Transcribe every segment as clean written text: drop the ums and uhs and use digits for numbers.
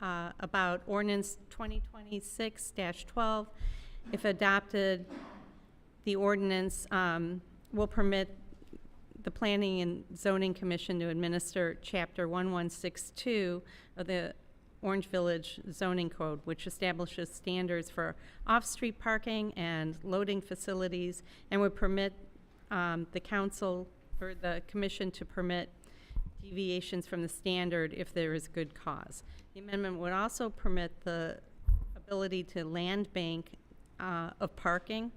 about ordinance 2026-12. If adopted, the ordinance will permit the Planning and Zoning Commission to administer Chapter 1162 of the Orange Village Zoning Code, which establishes standards for off-street parking and loading facilities, and would permit the council or the commission to permit deviations from the standard if there is good cause. The amendment would also permit the ability to land bank of parking,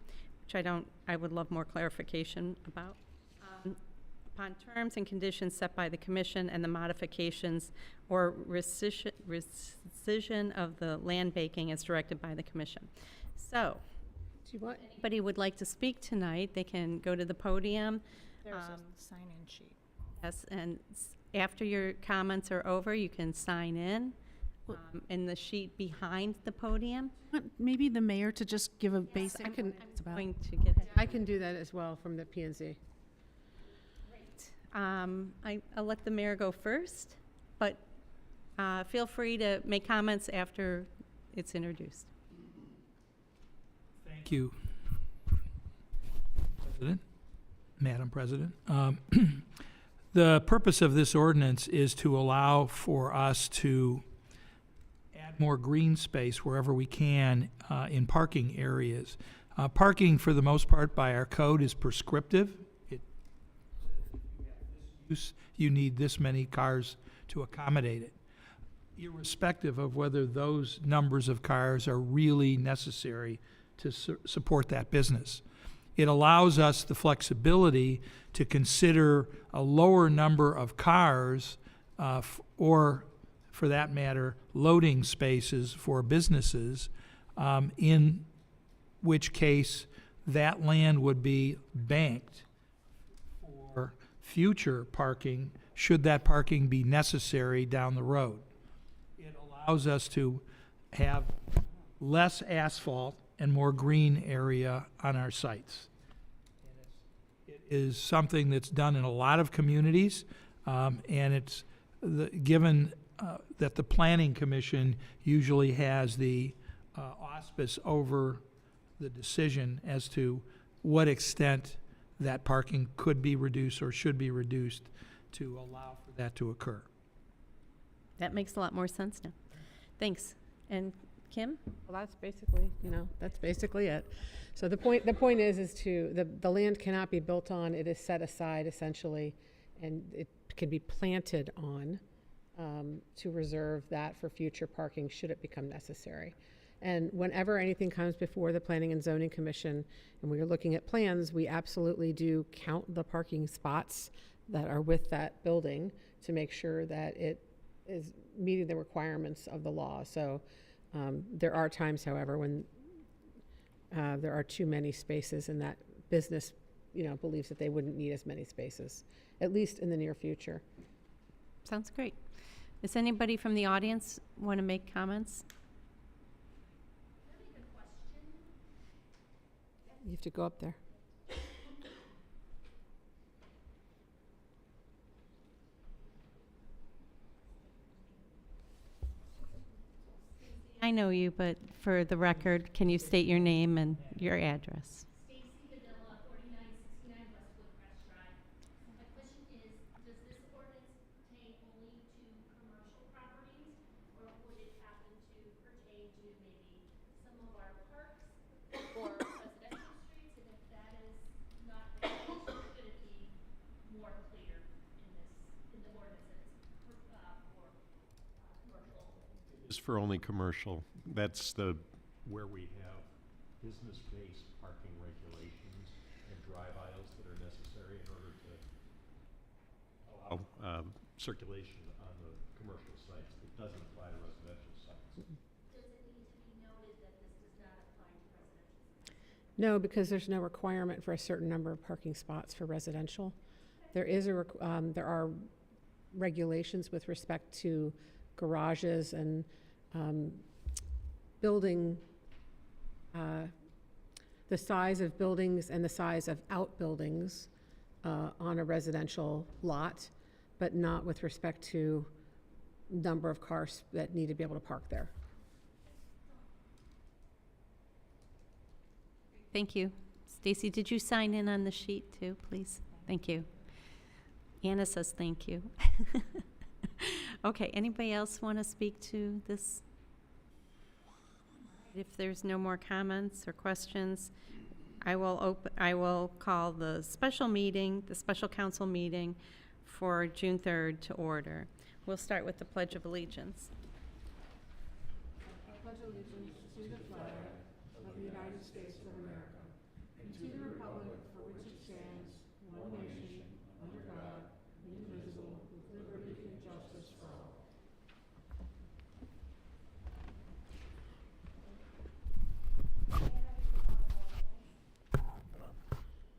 which I would love more clarification about, upon terms and conditions set by the commission, and the modifications or rescission of the land banking as directed by the commission. So, Do you want? anybody would like to speak tonight, they can go to the podium. There's a sign-in sheet. Yes, and after your comments are over, you can sign in the sheet behind the podium. Maybe the mayor to just give a basic. I'm about. going to get that. I can do that as well from the P&Z. I'll let the mayor go first, but feel free to make comments after it's introduced. Thank you, President, Madam President. The purpose of this ordinance is to allow for us to add more green space wherever we can in parking areas. Parking, for the most part, by our code is prescriptive. You need this many cars to accommodate it, irrespective of whether those numbers of cars are really necessary to support that business. It allows us the flexibility to consider a lower number of cars or, for that matter, loading spaces for businesses, in which case that land would be banked for future parking, should that parking be necessary down the road. It allows us to have less asphalt and more green area on our sites. It is something that's done in a lot of communities, and it's given that the Planning Commission usually has the auspice over the decision as to what extent that parking could be reduced or should be reduced to allow for that to occur. That makes a lot more sense now. Thanks. And Kim? Well, that's basically, that's basically it. So the point is the land cannot be built on, it is set aside essentially, and it can be planted on to reserve that for future parking should it become necessary. And whenever anything comes before the Planning and Zoning Commission, and we are looking at plans, we absolutely do count the parking spots that are with that building to make sure that it is meeting the requirements of the law. So there are times, however, when there are too many spaces and that business, believes that they wouldn't need as many spaces, at least in the near future. Sounds great. Does anybody from the audience want to make comments? You have to go up there. I know you, but for the record, can you state your name and your address? Stacy Padilla, 4969 Westwood Crest Drive. My question is, does this ordinance pertain only to commercial properties, or would it happen to pertain to maybe some of our parks or residential streets? And if that is not the case, should it be more clear in the ordinance that it's for commercial? Is for only commercial. That's where we have business-based parking regulations and drive aisles that are necessary in order to allow circulation on the commercial sites. It doesn't apply to residential sites. Does it need to be noted that this does not apply to residential sites? No, because there's no requirement for a certain number of parking spots for residential. There are regulations with respect to garages and building, the size of buildings and the size of outbuildings on a residential lot, but not with respect to number of cars that need to be able to park there. Thank you. Stacy, did you sign in on the sheet too, please? Thank you. Anna says thank you. Okay, anybody else want to speak to this? If there's no more comments or questions, I will call the special meeting, the special council meeting for June 3rd to order. We'll start with the Pledge of Allegiance. Pledge allegiance to the flag of the United States of America and to the republic for which it stands, one nation, under God, indivisible, with liberty and justice for all.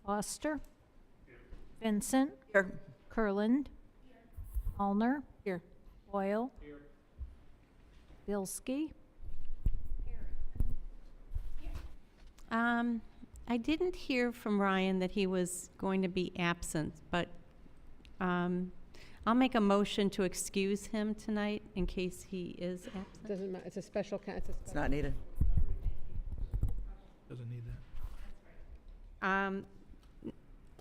Foster. Vincent. Here. Kurland. Allner. Here. Boyle. Bilski. I didn't hear from Ryan that he was going to be absent, but I'll make a motion to excuse him tonight in case he is absent. Doesn't matter, it's a special, It's not needed. Doesn't need that.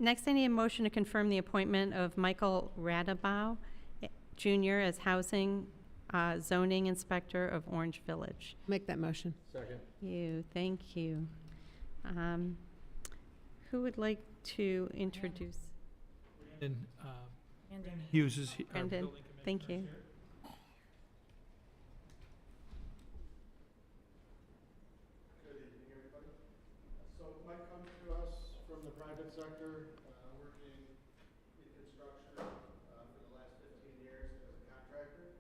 Next, I need a motion to confirm the appointment of Michael Radabaugh Jr. as Housing Zoning Inspector of Orange Village. make that motion. Thank you. Who would like to introduce? And Hughes is our Brendan, building thank you. commissioner is here. Good evening, everybody. So Mike comes to us from the private sector, working in construction for the last 15 years as a contractor.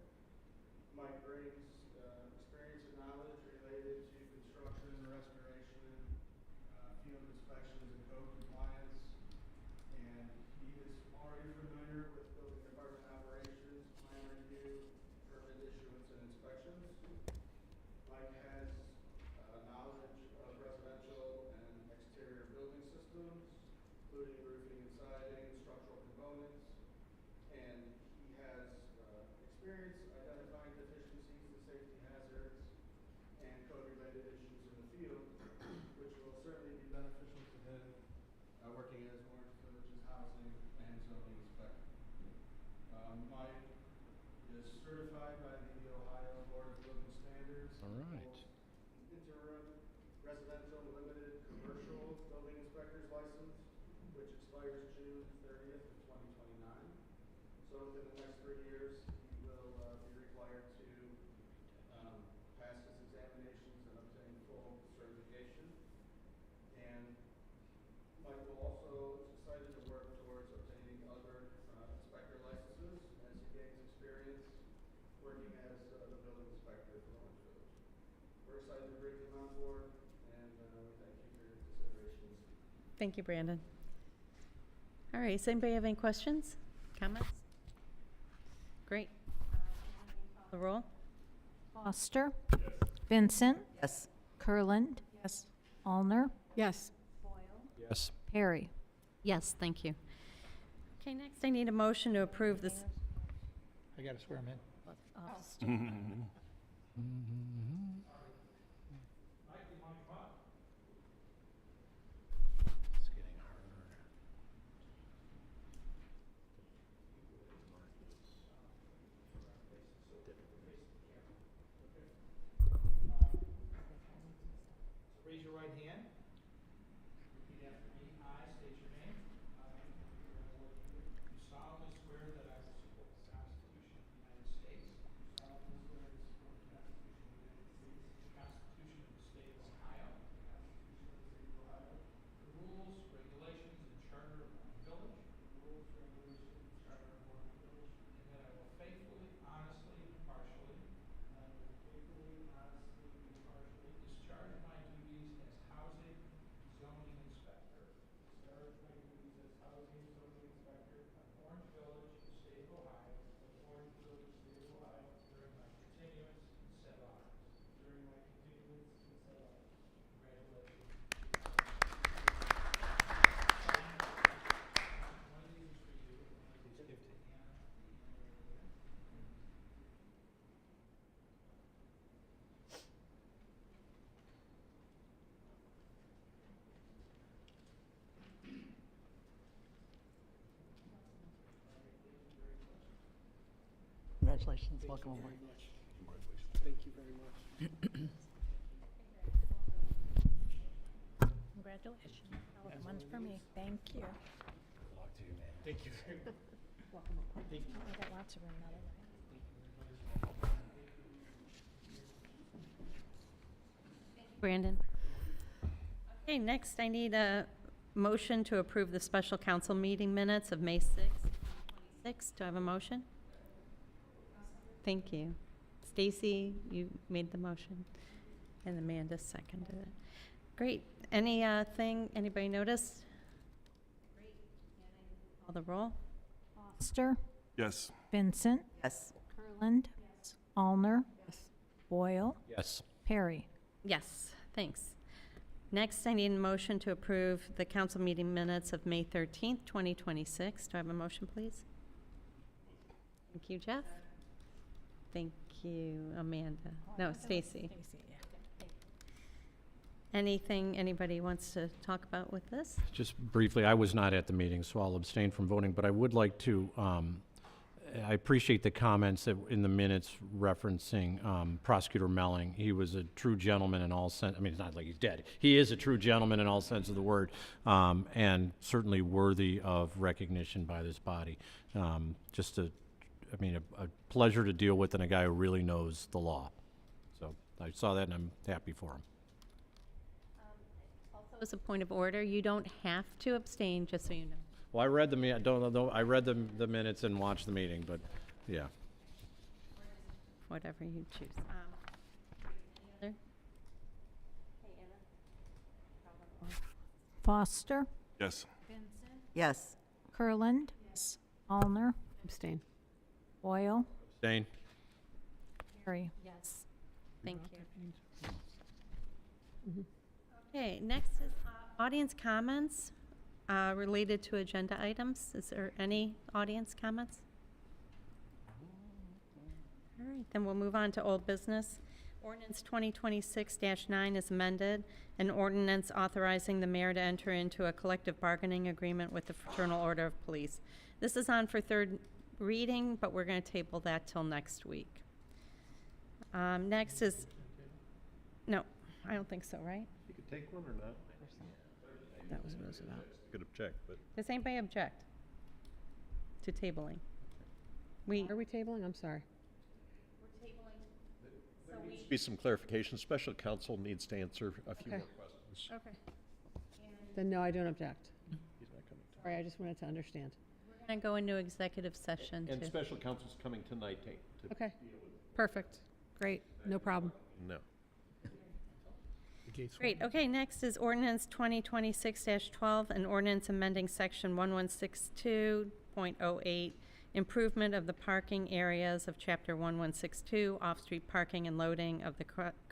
Mike brings experience and knowledge related to construction, restoration, field inspections, and code compliance. And he is already familiar with building department operations, plan review, permit issuance, and inspections. Mike has knowledge of residential and exterior building systems, including roofing and siding, structural components, and he has experience identifying deficiencies and safety hazards and code-related issues in the field, which will certainly be beneficial to him working as Orange Village's housing and zoning inspector. Mike is certified by the Ohio Board of Building Standards. All right. Interim residential limited commercial building inspector's license, which expires June 30th of 2029. So within the next 3 years, he will be required to pass his examinations and obtain full certification. And Mike will also is excited to work towards obtaining other inspector licenses as he gains experience working as the building inspector for Orange Village. We're excited to bring him on board, and we thank you for your consideration. Thank you, Brandon. All right, does anybody have any questions, comments? Great. The roll? Foster. Vincent. Yes. Kurland. Yes. Allner. Yes. Yes. Perry. Yes, thank you. Okay, next I need a motion to approve this. I got to swear him in. It's getting harder. Raise your right hand. Repeat after me. I state your name. You solemnly swear that I will support the Constitution of the United States. Solemnly swear to support the Constitution of the United States. Congratulations, welcome aboard. Thank you very much. Congratulations. One's for me. Thank you. Thank you very much. I got lots of room now. Brandon. Okay, next I need a motion to approve the special council meeting minutes of May 6th, 2026. Do I have a motion? Thank you. Stacy, you made the motion, and Amanda seconded it. Great. Anybody notice? Call the roll. Foster, Yes. Vincent, Yes. Kurland, Allner, Boyle, Yes. Perry. Yes, thanks. Next, I need a motion to approve the council meeting minutes of May 13th, 2026. Do I have a motion, please? Thank you, Jeff. Thank you, Amanda. No, Stacy. Anything anybody wants to talk about with this? Just briefly, I was not at the meeting, so I'll abstain from voting, but I would like to, I appreciate the comments that in the minutes referencing Prosecutor Melling. He was a true gentleman in all sense. I mean, it's not like he's dead. He is a true gentleman in all sense of the word, and certainly worthy of recognition by this body. A pleasure to deal with and a guy who really knows the law. So I saw that and I'm happy for him. Also, as a point of order, you don't have to abstain, just so you know. Well, I read I read the minutes and watched the meeting, but yeah. Whatever you choose. Any other? Foster, Yes. Yes. Kurland, Allner, Abstain. Boyle, Abstain? Perry. Yes. Thank you. Okay, next is audience comments related to agenda items. Is there any audience comments? All right, then we'll move on to old business. Ordinance 2026-9 is amended, an ordinance authorizing the mayor to enter into a collective bargaining agreement with the Fraternal Order of Police. This is on for third reading, but we're going to table that till next week. Next is, no, I don't think so, right? You could take one or not? That was what it was about. Could object, but. Does anybody object to tabling? Are we tabling? I'm sorry. Be some clarification. Special counsel needs to answer a few Okay. more questions. Okay. Then no, I don't object. He's not coming. Sorry, I just wanted to understand. We're going to go into executive session And to, special counsel's coming tonight to Okay, perfect. Great, no problem. no. The gates great, okay, next is ordinance 2026-12, an ordinance amending section 1162.08, improvement of the parking areas of chapter 1162, off-street parking and loading of the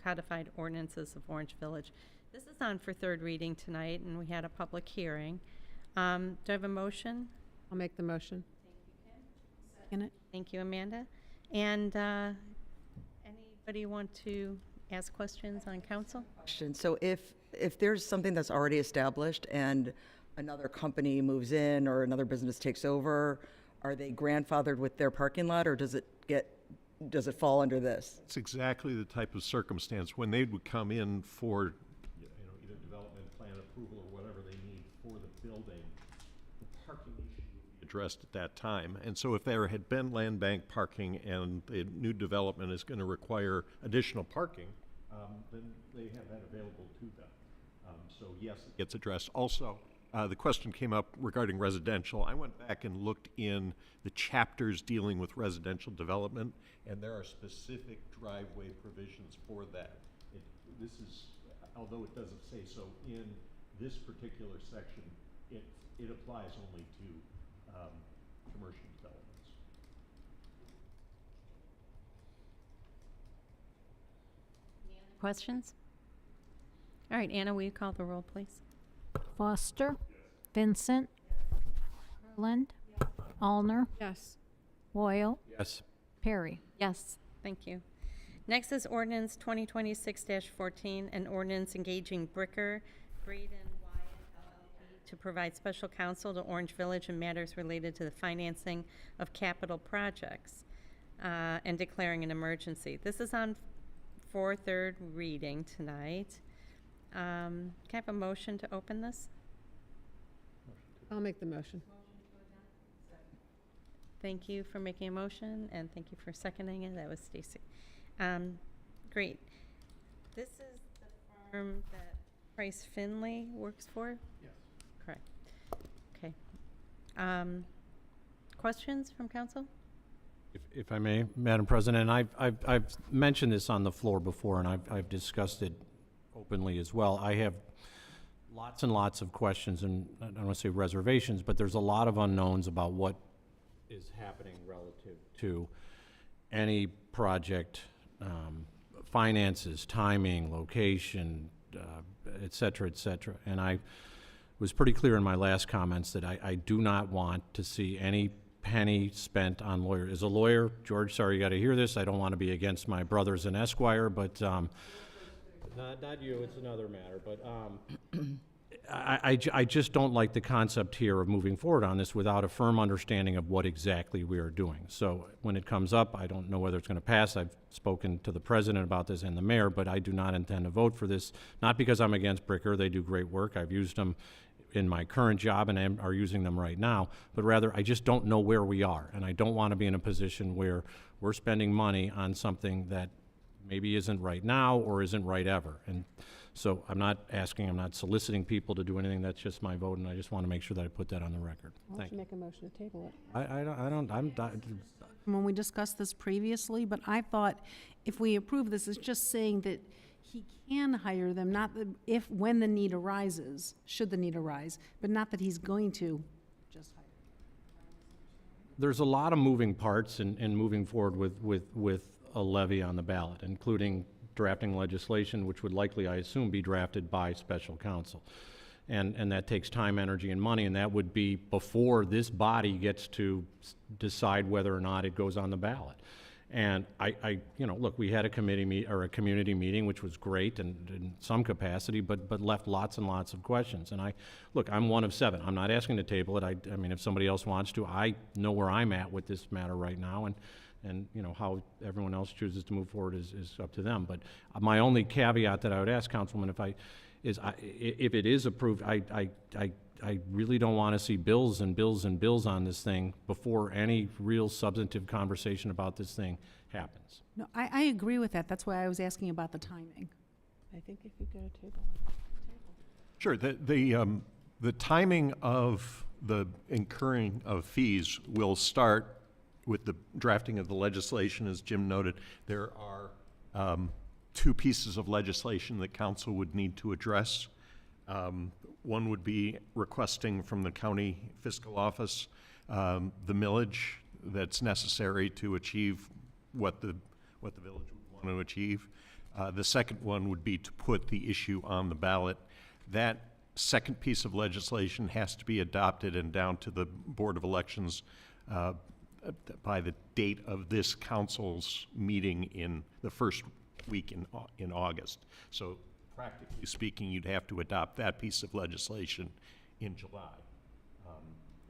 codified ordinances of Orange Village. This is on for third reading tonight, and we had a public hearing. Do I have a motion? I'll make the motion. Second it. Thank you, Amanda. And anybody want to ask questions on council? Question. So if there's something that's already established and another company moves in or another business takes over, are they grandfathered with their parking lot, or does it fall under this? It's exactly the type of circumstance when they would come in for, either development plan approval or whatever they need for the building, the parking issue would be addressed at that time. And so if there had been land bank parking and the new development is going to require additional parking, then they have that available to them. So yes, it gets addressed. Also, the question came up regarding residential. I went back and looked in the chapters dealing with residential development, and there are specific driveway provisions for that. This is, although it doesn't say so in this particular section, it applies only to commercial developments. Questions? All right, Anna, will you call the roll, please? Foster, Vincent, Kurland, Allner, Yes. Boyle, Yes. Perry. Yes, thank you. Next is ordinance 2026-14, an ordinance engaging Bricker, Braden, Wyatt, LLP to provide special counsel to Orange Village in matters related to the financing of capital projects. and declaring an emergency. This is on for third reading tonight. Can I have a motion to open this? I'll make the motion. Thank you for making a motion, and thank you for seconding it. That was Stacy. Great. This is the firm that Price Finley works for? Yes. Correct. Okay. Questions from council? If I may, Madam President, I've mentioned this on the floor before, and I've discussed it openly as well. I have lots and lots of questions, and I don't want to say reservations, but there's a lot of unknowns about what is happening relative to any project, finances, timing, location, et cetera, et cetera. And I was pretty clear in my last comments that I do not want to see any penny spent on lawyers. As a lawyer, George, sorry you got to hear this. I don't want to be against my brothers in Esquire, but not you. It's another matter. But I just don't like the concept here of moving forward on this without a firm understanding of what exactly we are doing. So when it comes up, I don't know whether it's going to pass. I've spoken to the president about this and the mayor, but I do not intend to vote for this. Not because I'm against Bricker. They do great work. I've used them in my current job and are using them right now, but rather I just don't know where we are, and I don't want to be in a position where we're spending money on something that maybe isn't right now or isn't right ever. And so I'm not soliciting people to do anything. That's just my vote, and I just want to make sure that I put that on the record. Why Thank don't you you. make a motion to table it? When we discussed this previously, but I thought if we approve this, it's just saying that he can hire them, not that if, when the need arises, should the need arise, but not that he's going to just hire. There's a lot of moving parts in moving forward with a levy on the ballot, including drafting legislation, which would likely, I assume, be drafted by special counsel. And that takes time, energy, and money, and that would be before this body gets to decide whether or not it goes on the ballot. And look, we had a community meeting, which was great and in some capacity, but left lots and lots of questions. And I'm one of 7. I'm not asking to table it. I mean, if somebody else wants to, I know where I'm at with this matter right now, and how everyone else chooses to move forward is up to them. But my only caveat that I would ask, Councilman, if it is approved, I really don't want to see bills and bills and bills on this thing before any real substantive conversation about this thing happens. No, I agree with that. That's why I was asking about the timing. I think if you go to table. Sure, the timing of the incurring of fees will start with the drafting of the legislation. As Jim noted, there are 2 pieces of legislation that council would need to address. One would be requesting from the county fiscal office the millage that's necessary to achieve what the village would want to achieve. The second one would be to put the issue on the ballot. That second piece of legislation has to be adopted and down to the Board of Elections by the date of this council's meeting in the first week in August. So practically speaking, you'd have to adopt that piece of legislation in July,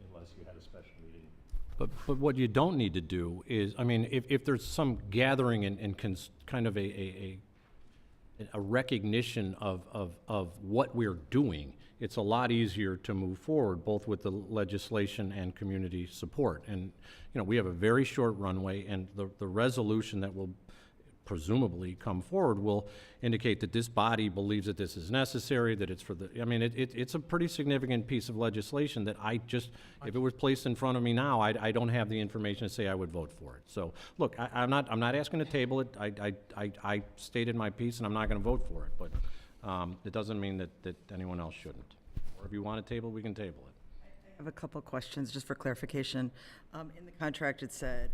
unless you had a special meeting. But what you don't need to do is, I mean, if there's some gathering and kind of a recognition of what we're doing, it's a lot easier to move forward, both with the legislation and community support. And, we have a very short runway, and the resolution that will presumably come forward will indicate that this body believes that this is necessary, that it's for the, I mean, it's a pretty significant piece of legislation that if it was placed in front of me now, I don't have the information to say I would vote for it. So, look, I'm not asking to table it. I stated my piece, and I'm not going to vote for it, but it doesn't mean that anyone else shouldn't. Or if you want to table, we can table it. I have a couple of questions, just for clarification. In the contract, it said,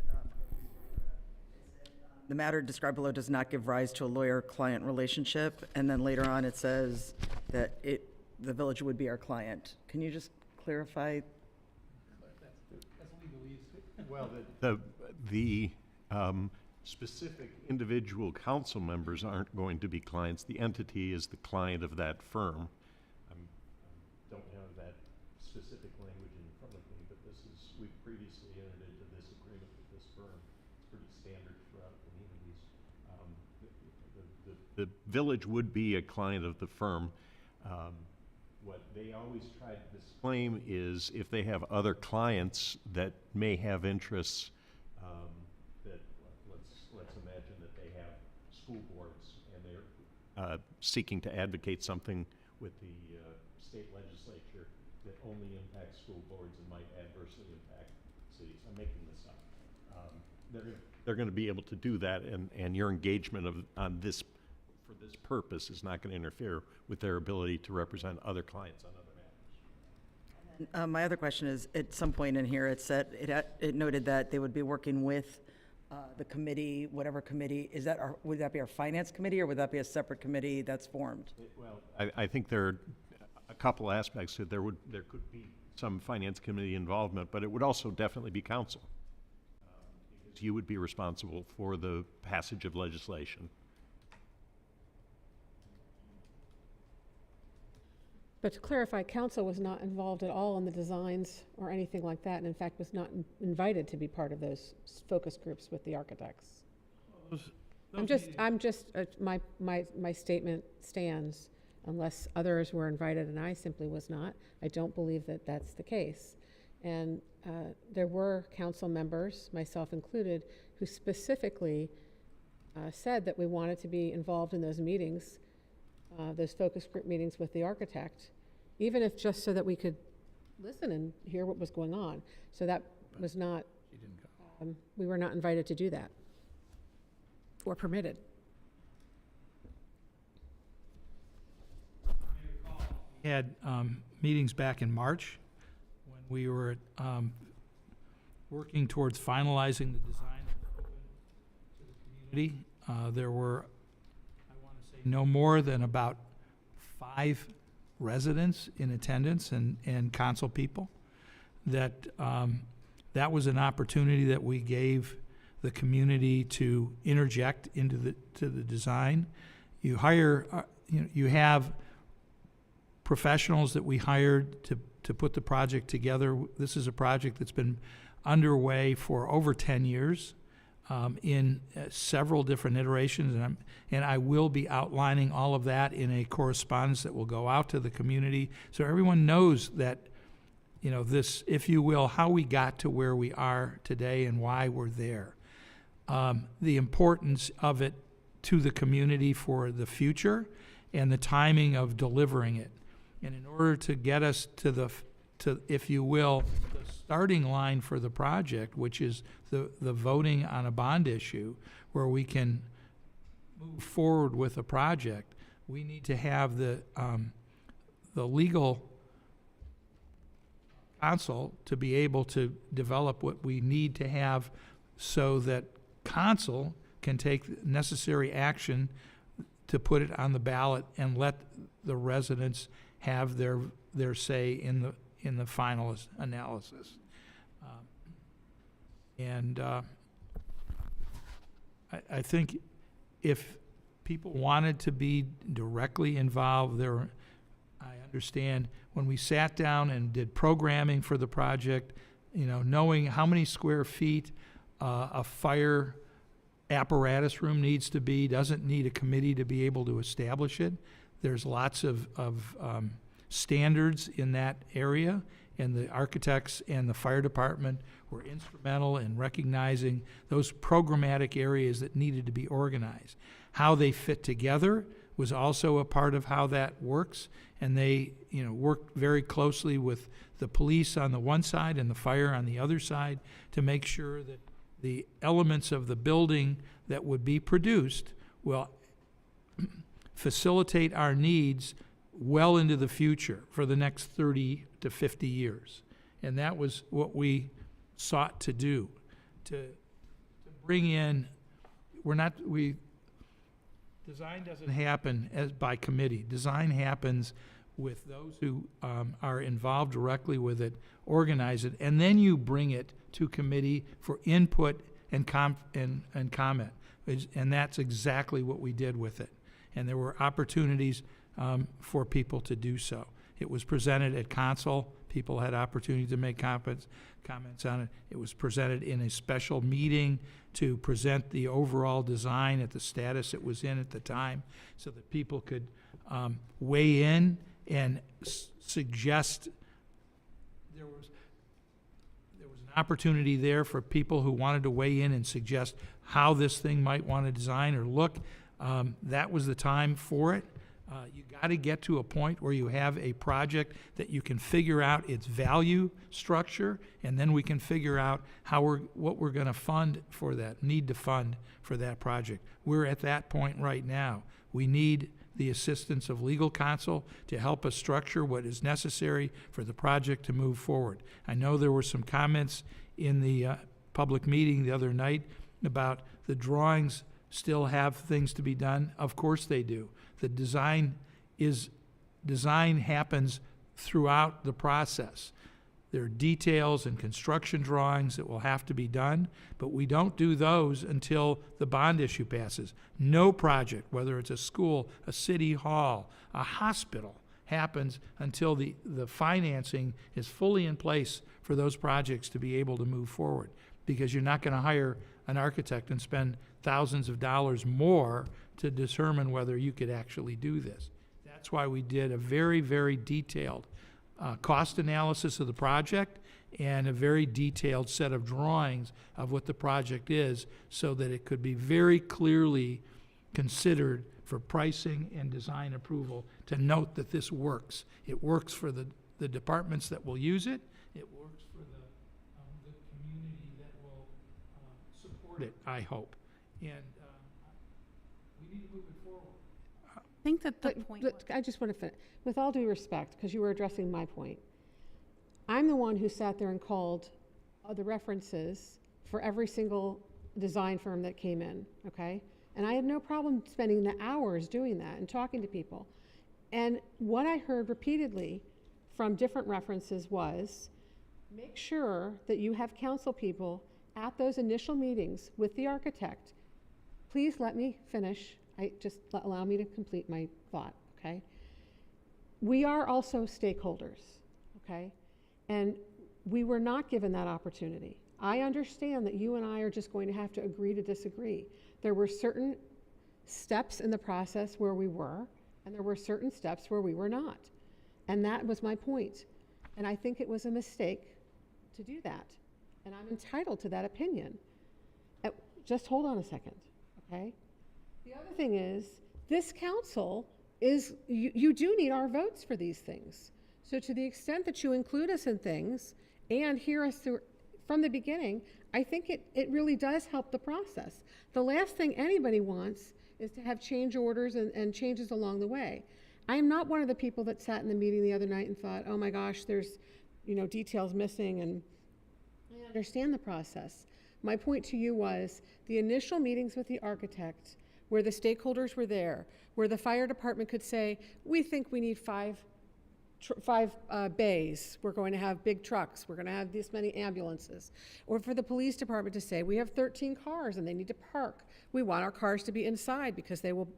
the matter described below does not give rise to a lawyer-client relationship, and then later on it says that the village would be our client. Can you just clarify? Well, the specific individual council members aren't going to be clients. The entity is the client of that firm. I don't have that specific language in front of me, but we've previously entered into this agreement with this firm. It's pretty standard. the village would be a client of the firm. What they always try to disclaim is if they have other clients that may have interests, that, let's imagine that they have school boards and they're seeking to advocate something with the state legislature that only impacts school boards and might adversely impact cities. I'm making this up. They're going to be able to do that, and your engagement on this, for this purpose, is not going to interfere with their ability to represent other clients on other matters. My other question is, at some point in here, it said, it noted that they would be working with the committee, whatever committee, would that be our finance committee, or would that be a separate committee that's formed? Well, I think there are a couple aspects to it. There could be some finance committee involvement, but it would also definitely be council. Because you would be responsible for the passage of legislation. But to clarify, council was not involved at all in the designs or anything like that, and in fact was not invited to be part of those focus groups with the architects. My statement stands unless others were invited and I simply was not. I don't believe that that's the case. And there were council members, myself included, who specifically said that we wanted to be involved in those meetings, those focus group meetings with the architect, even if just so that we could listen and hear what was going on. So that was not, we were not invited to do that or permitted. We had meetings back in March when we were working towards finalizing the design to the community. There were, I want to say, no more than about 5 residents in attendance and council people. That was an opportunity that we gave the community to interject into the design. You hire, you have professionals that we hired to put the project together. This is a project that's been underway for over 10 years in several different iterations, and I will be outlining all of that in a correspondence that will go out to the community so everyone knows that, you know, this, if you will, how we got to where we are today and why we're there. The importance of it to the community for the future and the timing of delivering it. And in order to get us to if you will, the starting line for the project, which is the voting on a bond issue, where we can move forward with a project, we need to have the legal counsel to be able to develop what we need to have so that council can take necessary action to put it on the ballot and let the residents have their say in the final analysis. I think if people wanted to be directly involved, I understand when we sat down and did programming for the project, you know, knowing how many square feet a fire apparatus room needs to be, doesn't need a committee to be able to establish it. There's lots of standards in that area, and the architects and the fire department were instrumental in recognizing those programmatic areas that needed to be organized. How they fit together was also a part of how that works, and they, you know, worked very closely with the police on the one side and the fire on the other side to make sure that the elements of the building that would be produced will facilitate our needs well into the future for the next 30 to 50 years. And that was what we sought to do, to bring in, design doesn't happen by committee. Design happens with those who are involved directly with it, organize it, and then you bring it to committee for input and comment. And that's exactly what we did with it. And there were opportunities for people to do so. It was presented at council. People had opportunity to make comments on it. It was presented in a special meeting to present the overall design at the status it was in at the time, so that people could weigh in and suggest. There was an opportunity there for people who wanted to weigh in and suggest how this thing might want to design or look. That was the time for it. You got to get to a point where you have a project that you can figure out its value structure, and then we can figure out what we're going to fund for that, need to fund for that project. We're at that point right now. We need the assistance of legal counsel to help us structure what is necessary for the project to move forward. I know there were some comments in the public meeting the other night about the drawings still have things to be done. Of course they do. The design happens throughout the process. There are details and construction drawings that will have to be done, but we don't do those until the bond issue passes. No project, whether it's a school, a city hall, a hospital, happens until the financing is fully in place for those projects to be able to move forward. Because you're not going to hire an architect and spend thousands of dollars more to determine whether you could actually do this. That's why we did a very, very detailed cost analysis of the project and a very detailed set of drawings of what the project is, so that it could be very clearly considered for pricing and design approval, to note that this works. It works for the departments that will use it. It works for the community that will support it, I hope. And we need to move it forward. I think that the point. I just want to finish. With all due respect, because you were addressing my point, I'm the one who sat there and called the references for every single design firm that came in, okay? And I had no problem spending the hours doing that and talking to people. And what I heard repeatedly from different references was, make sure that you have council people at those initial meetings with the architect. Please let me finish. Allow me to complete my thought, okay? We are also stakeholders, okay? And we were not given that opportunity. I understand that you and I are just going to have to agree to disagree. There were certain steps in the process where we were, and there were certain steps where we were not. And that was my point. And I think it was a mistake to do that. And I'm entitled to that opinion. Just hold on a second, okay? The other thing is, this council is, you do need our votes for these things. So to the extent that you include us in things and hear us through from the beginning, I think it really does help the process. The last thing anybody wants is to have change orders and changes along the way. I am not one of the people that sat in the meeting the other night and thought, oh my gosh, there's details missing, and I understand the process. My point to you was the initial meetings with the architect, where the stakeholders were there, where the fire department could say, we think we need five bays, we're going to have big trucks, we're going to have this many ambulances. Or for the police department to say, we have 13 cars and they need to park. We want our cars to be inside because they will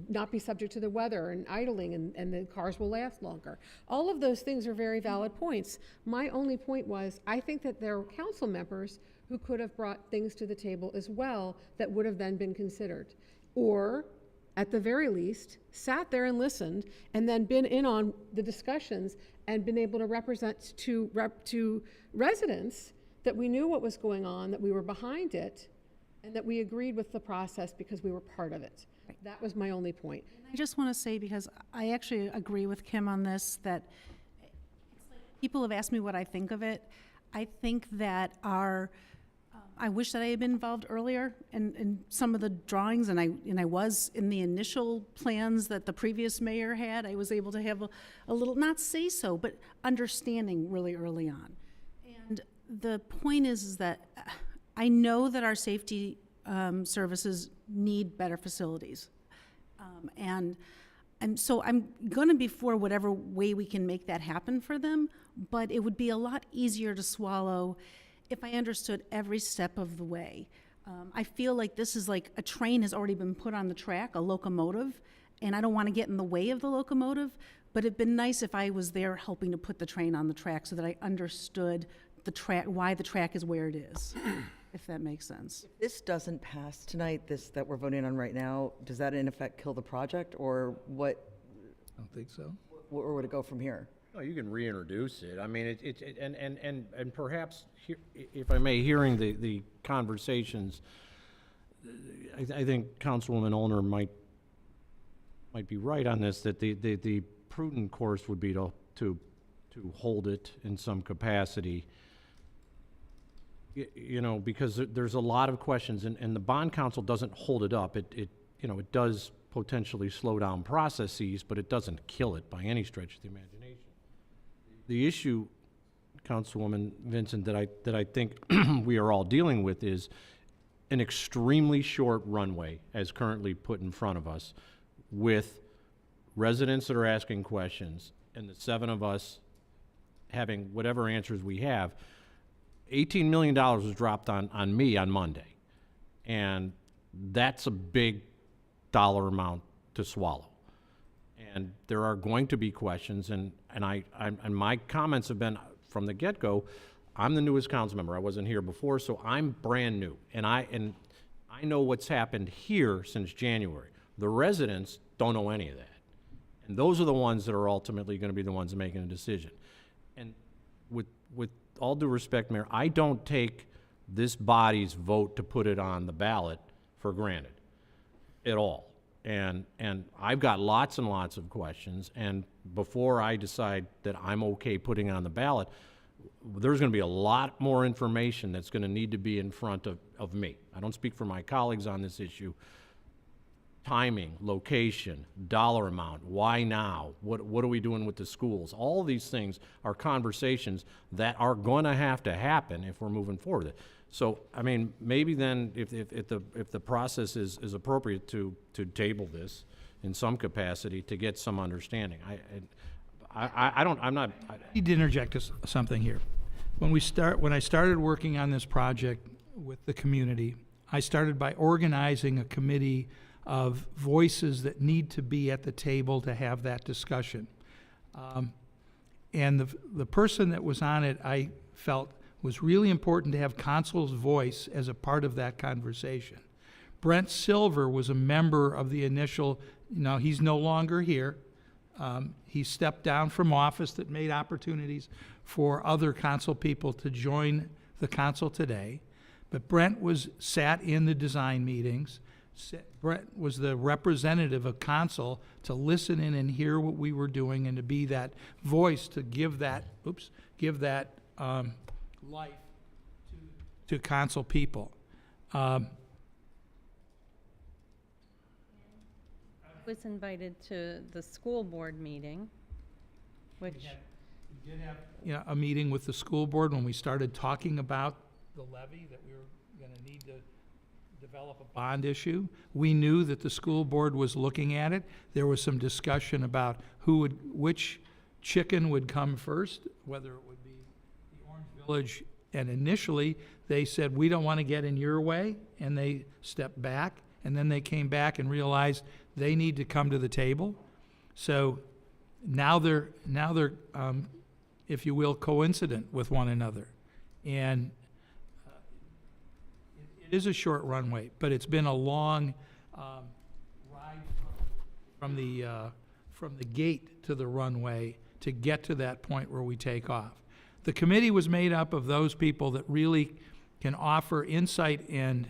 not be subject to the weather and idling, and the cars will last longer. All of those things are very valid points. My only point was, I think that there were council members who could have brought things to the table as well that would have then been considered. Or, at the very least, sat there and listened, and then been in on the discussions and been able to represent to residents that we knew what was going on, that we were behind it, and that we agreed with the process because we were part of it. That was my only point. I just want to say, because I actually agree with Kim on this, that people have asked me what I think of it. I think that I wish that I had been involved earlier in some of the drawings, and I was in the initial plans that the previous mayor had. I was able to have a little, not say so, but understanding really early on. And the point is that I know that our safety services need better facilities. And so I'm going to be for whatever way we can make that happen for them, but it would be a lot easier to swallow if I understood every step of the way. I feel like this is like a train has already been put on the track, a locomotive, and I don't want to get in the way of the locomotive, but it'd been nice if I was there helping to put the train on the track so that I understood the track, why the track is where it is, if that makes sense. This doesn't pass tonight, this that we're voting on right now, does that in effect kill the project, or what, I don't think so. where would it go from here? No, you can reintroduce it. I mean, and perhaps, if I may, hearing the conversations, I think Councilwoman Olner might be right on this, that the prudent course would be to hold it in some capacity. You know, because there's a lot of questions, and the bond council doesn't hold it up. It does potentially slow down processes, but it doesn't kill it by any stretch of the imagination. The issue, Councilwoman Vincent, that I think we are all dealing with is an extremely short runway as currently put in front of us, with residents that are asking questions and the 7 of us having whatever answers we have. $18 million was dropped on me on Monday, and that's a big dollar amount to swallow. And there are going to be questions, and my comments have been from the get-go. I'm the newest council member. I wasn't here before, so I'm brand new, and I know what's happened here since January. The residents don't know any of that, and those are the ones that are ultimately going to be the ones making a decision. And with all due respect, Mayor, I don't take this body's vote to put it on the ballot for granted at all. And I've got lots and lots of questions, and before I decide that I'm okay putting it on the ballot, there's going to be a lot more information that's going to need to be in front of me. I don't speak for my colleagues on this issue. Timing, location, dollar amount, why now? What are we doing with the schools? All these things are conversations that are going to have to happen if we're moving forward. So, I mean, maybe then if the process is appropriate to table this in some capacity to get some understanding. I need to interject something here. When I started working on this project with the community, I started by organizing a committee of voices that need to be at the table to have that discussion. And the person that was on it, I felt was really important to have council's voice as a part of that conversation. Brent Silver was a member of the initial, he's no longer here. He stepped down from office. That made opportunities for other council people to join the council today. But Brent sat in the design meetings. Brent was the representative of council to listen in and hear what we were doing and to be that voice to give that life to council people. I was invited to the school board meeting, which, We did have a meeting with the school board when we started talking about the levy, that we were going to need to develop a bond issue. We knew that the school board was looking at it. There was some discussion about which chicken would come first, whether it would be the Orange Village. And initially, they said, we don't want to get in your way, and they stepped back, and then they came back and realized they need to come to the table. So now they're if you will, coincident with one another. And it is a short runway, but it's been a long ride from the gate to the runway to get to that point where we take off. The committee was made up of those people that really can offer insight and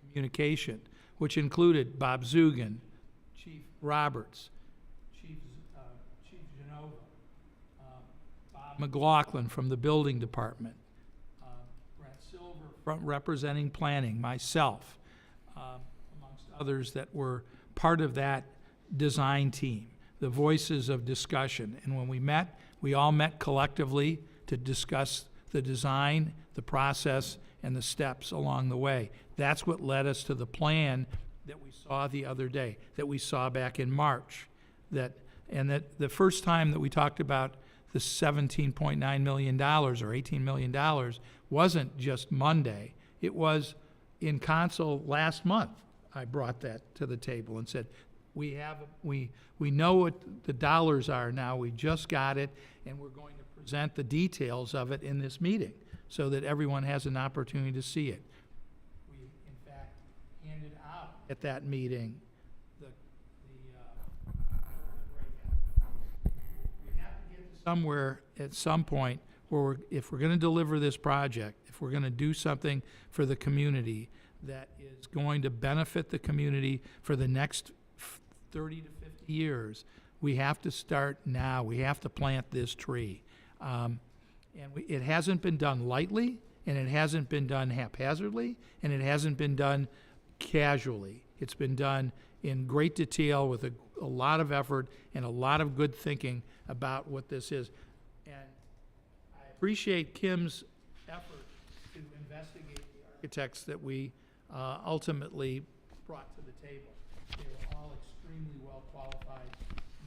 communication, which included Bob Zugan, Chief Roberts, Chief Genova, Bob McLaughlin from the building department, Brent Silver representing planning, myself, amongst others that were part of that design team, the voices of discussion. And when we all met collectively to discuss the design, the process, and the steps along the way. That's what led us to the plan that we saw the other day, that we saw back in March. That the first time that we talked about the $17.9 million or $18 million wasn't just Monday. It was in council last month. I brought that to the table and said, we know what the dollars are now, we just got it, and we're going to present the details of it in this meeting, so that everyone has an opportunity to see it. We, in fact, handed out at that meeting the breakout. We have to get to somewhere at some point where if we're gonna deliver this project, if we're gonna do something for the community that is going to benefit the community for the next 30 to 50 years, we have to start now. We have to plant this tree. It hasn't been done lightly, and it hasn't been done haphazardly, and it hasn't been done casually. It's been done in great detail with a lot of effort and a lot of good thinking about what this is. And I appreciate Kim's effort to investigate the architects that we ultimately brought to the table. They were all extremely well qualified.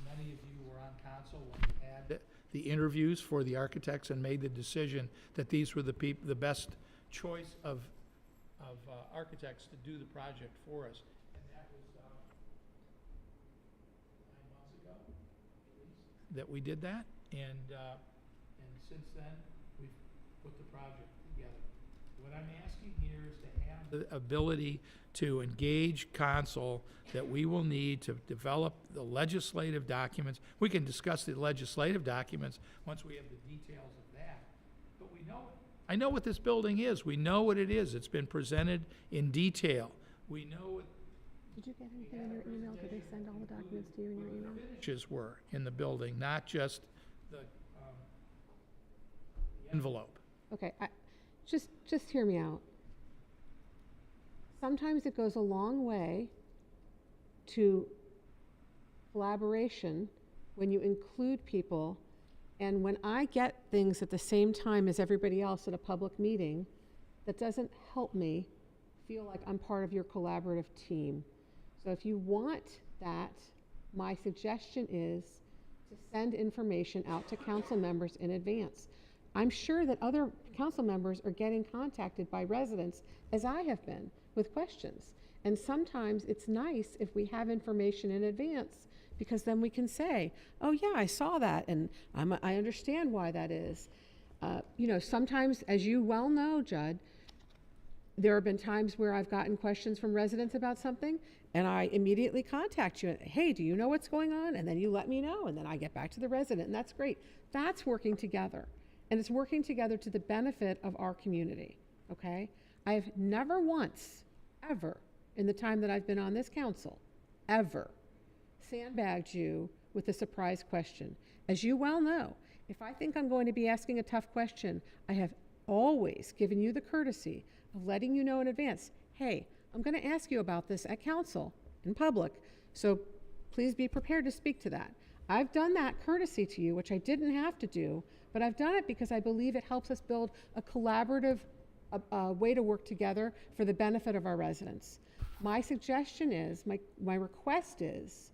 Many of you were on council when we had the interviews for the architects and made the decision that these were the best choice of architects to do the project for us. And that was 9 months ago, at least, that we did that. And since then, we've put the project together. What I'm asking here is to have the ability to engage council that we will need to develop the legislative documents. We can discuss the legislative documents once we have the details of that, but we know it. I know what this building is. We know what it is. It's been presented in detail. We know what Did you get anything in your email? Did they send all the documents to you in your email? finishes were in the building, not just the envelope. Okay, just hear me out. Sometimes it goes a long way to collaboration when you include people, and when I get things at the same time as everybody else at a public meeting, that doesn't help me feel like I'm part of your collaborative team. So if you want that, my suggestion is to send information out to council members in advance. I'm sure that other council members are getting contacted by residents, as I have been, with questions. And sometimes it's nice if we have information in advance, because then we can say, oh yeah, I saw that, and I understand why that is. You know, sometimes, as you well know, Judd, there have been times where I've gotten questions from residents about something, and I immediately contact you, and, hey, do you know what's going on? And then you let me know, and then I get back to the resident, and that's great. That's working together. And it's working together to the benefit of our community, okay? I have never once, ever, in the time that I've been on this council, ever sandbagged you with a surprise question. As you well know, if I think I'm going to be asking a tough question, I have always given you the courtesy of letting you know in advance, hey, I'm going to ask you about this at council, in public, so please be prepared to speak to that. I've done that courtesy to you, which I didn't have to do, but I've done it because I believe it helps us build a collaborative way to work together for the benefit of our residents. My suggestion is, my request is,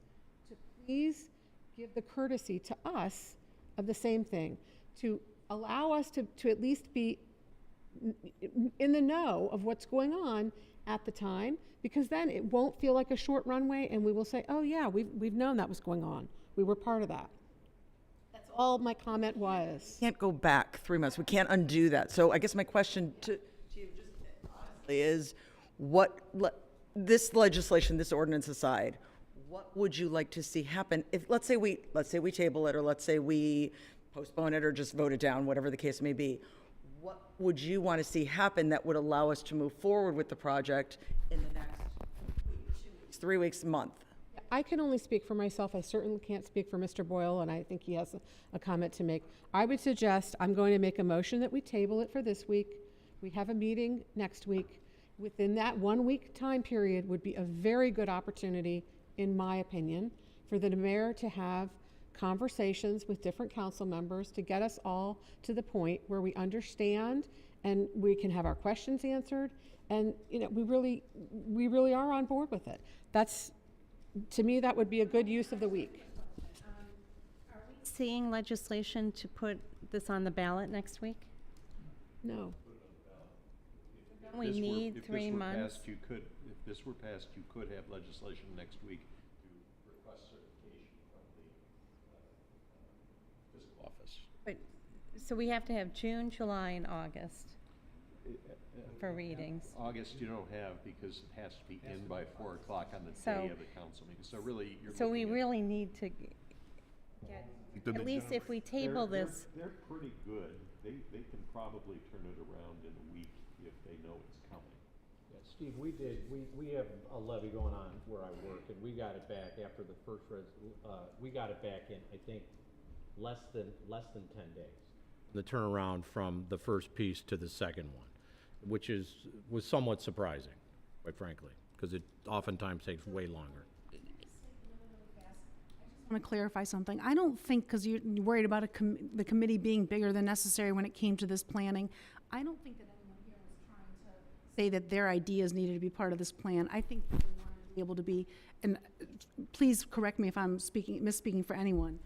to please give the courtesy to us of the same thing, to allow us to at least be in the know of what's going on at the time, because then it won't feel like a short runway, and we will say, oh yeah, we've known that was going on. We were part of that. That's all my comment was. Can't go back 3 months. We can't undo that. So I guess my question to you just honestly is, this legislation, this ordinance aside, what would you like to see happen if, let's say we table it, or let's say we postpone it, or just vote it down, whatever the case may be? What would you want to see happen that would allow us to move forward with the project in the next week, 2 weeks, 3 weeks, month? I can only speak for myself. I certainly can't speak for Mr. Boyle, and I think he has a comment to make. I would suggest, I'm going to make a motion that we table it for this week. We have a meeting next week. Within that 1 week time period would be a very good opportunity, in my opinion, for the mayor to have conversations with different council members to get us all to the point where we understand and we can have our questions answered, and you know, we really are on board with it. That's, to me, that would be a good use of the week. Are we seeing legislation to put this on the ballot next week? No. Don't we need 3 months? If this were passed, you could have legislation next week to office. But, so we have to have June, July, and August for readings. August you don't have because it has to be in by 4 o'clock on the So- day of the council meeting. So really, you're So we looking at- really need to get, at least if we table this, They're pretty good. They can probably turn it around in a week if they know it's coming. Yeah, Steve, we have a levy going on where I work, and we got it back after the first we got it back in, I think, less than 10 days. The turnaround from the first piece to the second one, which was somewhat surprising, quite frankly, because it oftentimes takes way longer. I want to clarify something. I don't think, because you're worried about the committee being bigger than necessary when it came to this planning, I don't think that anyone here was trying to say that their ideas needed to be part of this plan. I think that they wanted to be able to be, and please correct me if I'm misspeaking for anyone.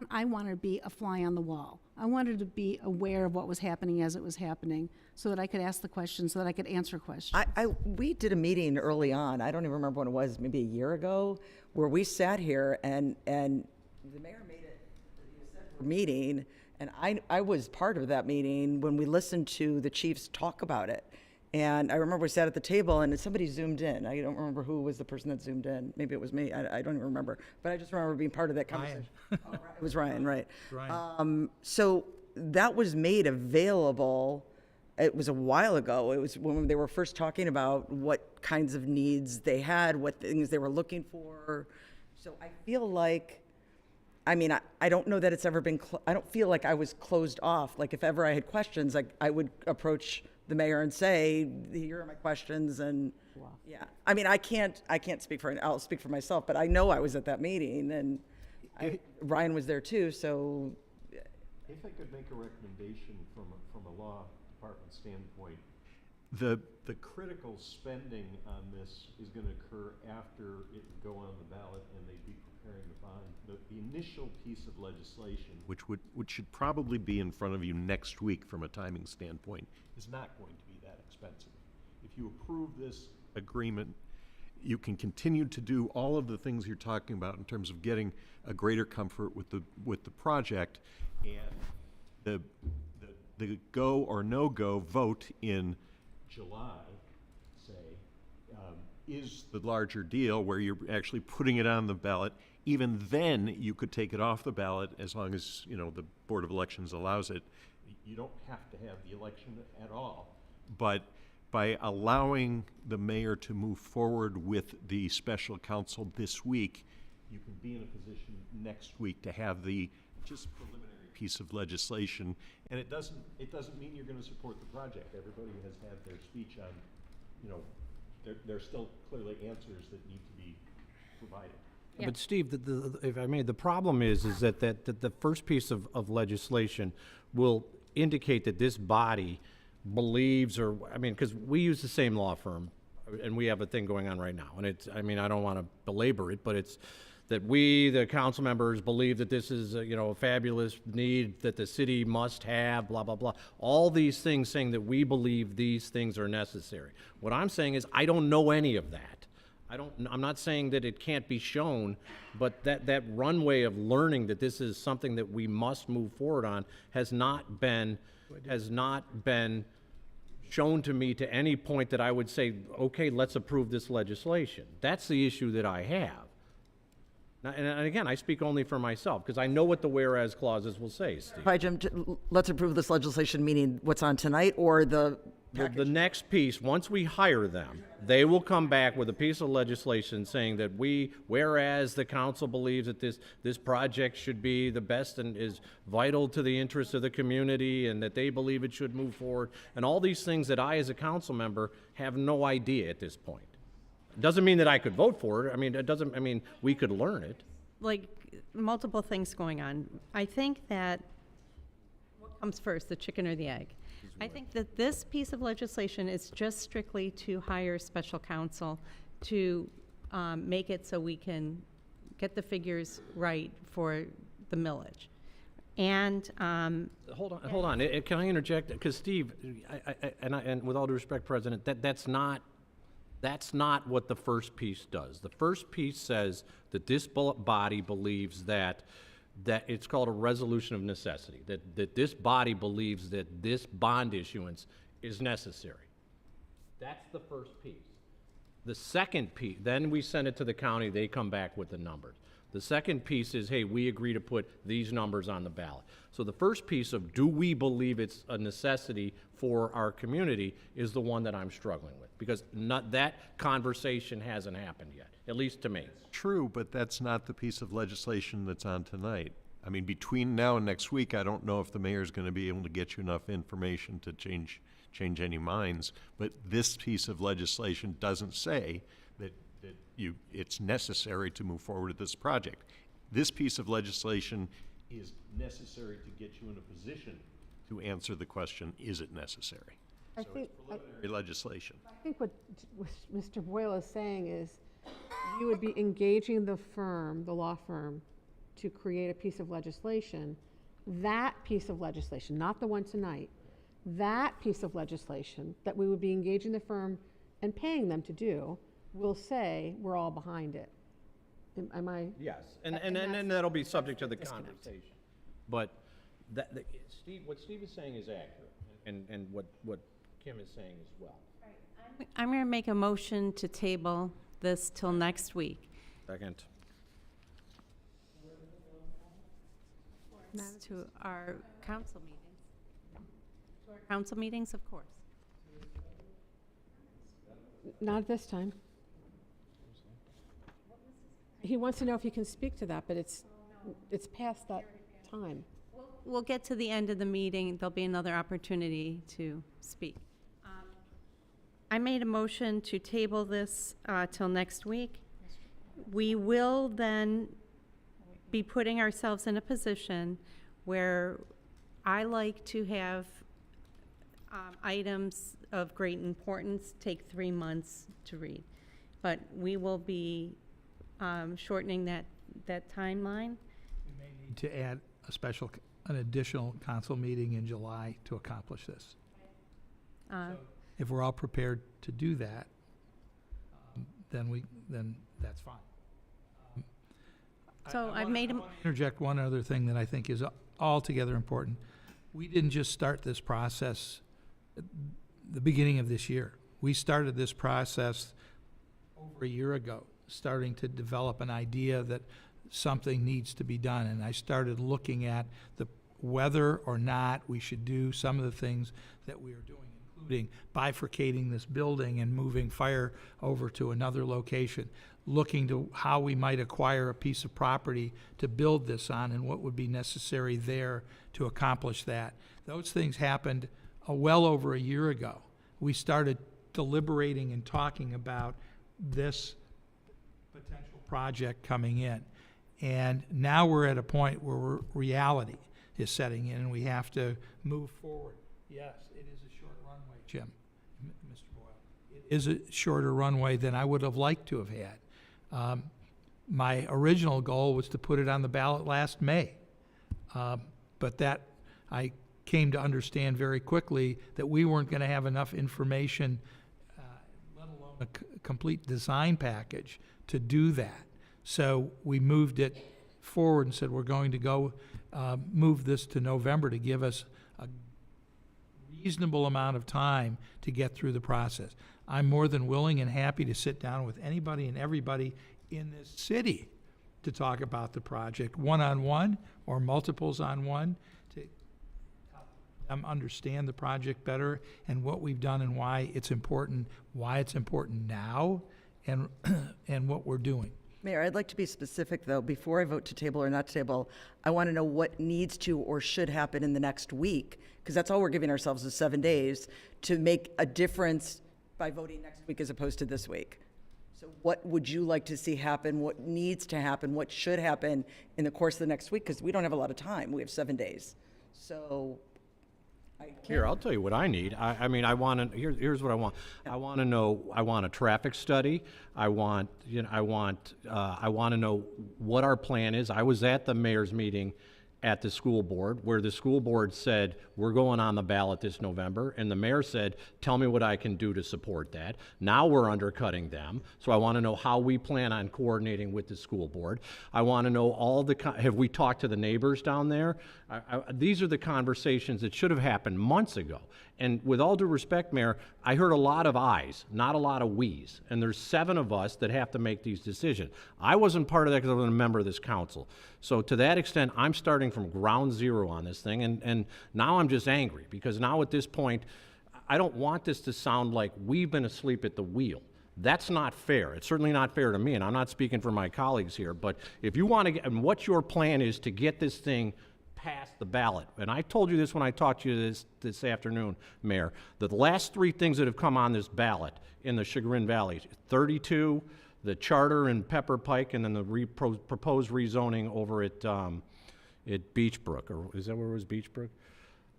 I wanted to be a fly on the wall. I wanted to be aware of what was happening as it was happening, so that I could ask the questions, so that I could answer questions. We did a meeting early on, I don't even remember when it was, maybe a year ago, where we sat here and the mayor made it a meeting, and I was part of that meeting when we listened to the chiefs talk about it. And I remember we sat at the table and somebody zoomed in. I don't remember who was the person that zoomed in. Maybe it was me. I don't even remember. But I just remember being part of that conversation. Oh, right. It was Ryan, right. Ryan. So that was made available. It was a while ago. It was when they were first talking about what kinds of needs they had, what things they were looking for. So I feel like, I mean, I don't know that it's ever been, I don't feel like I was closed off. Like if ever I had questions, I would approach the mayor and say, here are my questions, and yeah. I mean, I can't speak for, I'll speak for myself, but I know I was at that meeting, and Ryan was there too, so. If I could make a recommendation from a law department standpoint, the critical spending on this is going to occur after it would go on the ballot and they'd be preparing the bond. The initial piece of legislation, which should probably be in front of you next week from a timing standpoint, is not going to be that expensive. If you approve this agreement, you can continue to do all of the things you're talking about in terms of getting a greater comfort with the project, and the go or no go vote in July, say, is the larger deal where you're actually putting it on the ballot. Even then, you could take it off the ballot as long as, you know, the Board of Elections allows it. You don't have to have the election at all. But by allowing the mayor to move forward with the special counsel this week, you can be in a position next week to have the just preliminary piece of legislation. And it doesn't mean you're going to support the project. Everybody has had their speech on, you know, there's still clearly answers that need to be provided. Yeah. But Steve, if I may, the problem is that the first piece of legislation will indicate that this body believes, or, I mean, because we use the same law firm, and we have a thing going on right now, and it's, I mean, I don't want to belabor it, but it's that we, the council members, believe that this is, you know, a fabulous need that the city must have, blah, blah, blah. All these things saying that we believe these things are necessary. What I'm saying is I don't know any of that. I'm not saying that it can't be shown, but that runway of learning that this is something that we must move forward on has not been shown to me to any point that I would say, okay, let's approve this legislation. That's the issue that I have. Now, and again, I speak only for myself, because I know what the whereas clauses will say, Steve. Hi, Jim, let's approve this legislation, meaning what's on tonight, or the The next piece, once we hire them, they will come back with a piece of legislation saying that whereas the council believes that this project should be the best and is vital to the interests of the community, and that they believe it should move forward, and all these things that I, as a council member, have no idea at this point. Doesn't mean that I could vote for it. I mean, we could learn it. like, multiple things going on. I think that, what comes first, the chicken or the egg? I think that this piece of legislation is just strictly to hire special counsel to make it so we can get the figures right for the millage. And, Hold on. Can I interject? Because Steve, and with all due respect, President, that's not what the first piece does. The first piece says that this body believes that that it's called a resolution of necessity, that this body believes that this bond issuance is necessary. That's the first piece. The second piece, then we send it to the county, they come back with the numbers. The second piece is, hey, we agree to put these numbers on the ballot. So the first piece of, do we believe it's a necessity for our community, is the one that I'm struggling with, because that conversation hasn't happened yet, at least to me. True, but that's not the piece of legislation that's on tonight. I mean, between now and next week, I don't know if the mayor's gonna be able to get you enough information to change any minds, but this piece of legislation doesn't say that it's necessary to move forward with this project. This piece of legislation is necessary to get you in a position to answer the question, is it necessary? I So think, it's preliminary legislation. I think what Mr. Boyle is saying is, you would be engaging the firm, the law firm, to create a piece of legislation. That piece of legislation, not the one tonight, that piece of legislation that we would be engaging the firm and paying them to do, will say we're all behind it. Am I? Yes, and that's- that'll be subject to the disconnect. conversation. But Steve, what Steve is saying is accurate, and what Kim is saying as well. I'm going to make a motion to table this till next week. Second. To our council meetings. To our council meetings, of course. Not at this time. He wants to know if he can speak to that, but it's past that time. We'll get to the end of the meeting. There'll be another opportunity to speak. I made a motion to table this till next week. We will then be putting ourselves in a position where I like to have items of great importance take 3 months to read. But we will be shortening that timeline. We may need to add an additional council meeting in July to accomplish this. If we're all prepared to do that, then that's fine. So I've made a, Interject one other thing that I think is altogether important. We didn't just start this process at the beginning of this year. We started this process over a year ago, starting to develop an idea that something needs to be done. And I started looking at whether or not we should do some of the things that we are doing, including bifurcating this building and moving fire over to another location, looking to how we might acquire a piece of property to build this on and what would be necessary there to accomplish that. Those things happened well over a year ago. We started deliberating and talking about this potential project coming in. And now we're at a point where reality is setting in and we have to move forward. Yes, it is a short runway, Jim, Mr. Boyle. It is a shorter runway than I would have liked to have had. My original goal was to put it on the ballot last May. But that, I came to understand very quickly that we weren't going to have enough information, let alone a complete design package, to do that. So we moved it forward and said we're going to go move this to November to give us a reasonable amount of time to get through the process. I'm more than willing and happy to sit down with anybody and everybody in this city to talk about the project, one-on-one or multiples on one, to help them understand the project better and what we've done and why it's important now, and what we're doing. Mayor, I'd like to be specific, though. Before I vote to table or not to table, I want to know what needs to or should happen in the next week, because that's all we're giving ourselves is 7 days to make a difference by voting next week as opposed to this week. So what would you like to see happen? What needs to happen? What should happen in the course of the next week? Because we don't have a lot of time. We have 7 days. So Here, I'll tell you what I need. I mean, I want to, here's what I want. I want to know, I want a traffic study. I want to know what our plan is. I was at the mayor's meeting at the school board, where the school board said, we're going on the ballot this November, and the mayor said, tell me what I can do to support that. Now we're undercutting them, so I want to know how we plan on coordinating with the school board. I want to know have we talked to the neighbors down there? These are the conversations that should have happened months ago. And with all due respect, Mayor, I heard a lot of ayes, not a lot of we's. And there's 7 of us that have to make these decisions. I wasn't part of that because I was a member of this council. So to that extent, I'm starting from ground zero on this thing. And now I'm just angry because now at this point, I don't want this to sound like we've been asleep at the wheel. That's not fair. It's certainly not fair to me, and I'm not speaking for my colleagues here. But if you want to get, and what your plan is to get this thing past the ballot, and I told you this when I talked to you this afternoon, Mayor, the last 3 things that have come on this ballot in the Chagrin Valley, 32, the charter in Pepper Pike, and then the proposed rezoning over at Beechbrook, or is that where it was, Beechbrook?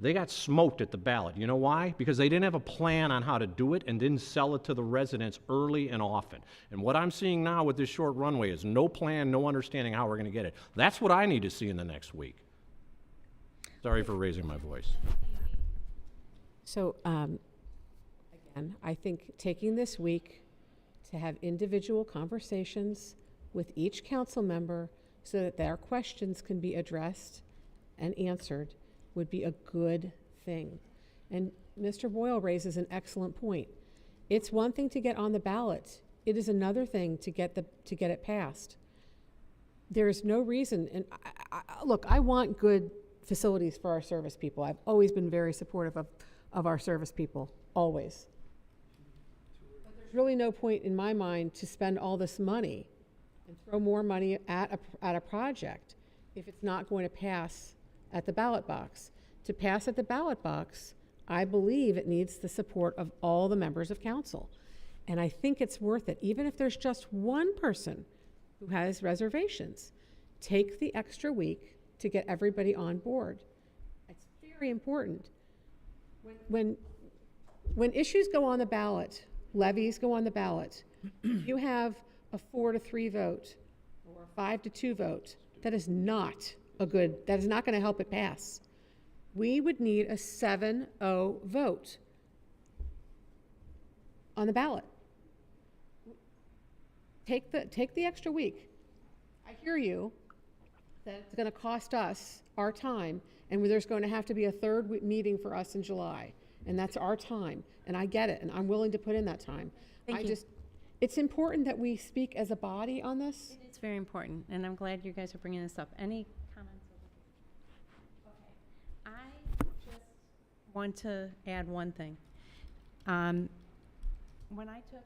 They got smoked at the ballot. You know why? Because they didn't have a plan on how to do it and didn't sell it to the residents early and often. And what I'm seeing now with this short runway is no plan, no understanding how we're going to get it. That's what I need to see in the next week. Sorry for raising my voice. So, again, I think taking this week to have individual conversations with each council member so that their questions can be addressed and answered would be a good thing. And Mr. Boyle raises an excellent point. It's one thing to get on the ballot. It is another thing to get it passed. There is no reason, and look, I want good facilities for our service people. I've always been very supportive of our service people, always. But there's really no point in my mind to spend all this money and throw more money at a project if it's not going to pass at the ballot box. To pass at the ballot box, I believe it needs the support of all the members of council. And I think it's worth it, even if there's just one person who has reservations. Take the extra week to get everybody on board. It's very important. When issues go on the ballot, levies go on the ballot, you have a 4-3 vote or a 5-2 vote. That is not going to help it pass. We would need a 7-0 vote on the ballot. Take the extra week. I hear you that it's going to cost us our time, and there's going to have to be a third meeting for us in July, and that's our time, and I get it, and I'm willing to put in that time. Thank you. It's important that we speak as a body on this. It's very important, and I'm glad you guys are bringing this up. Any comments? Okay. I just want to add one thing. When I took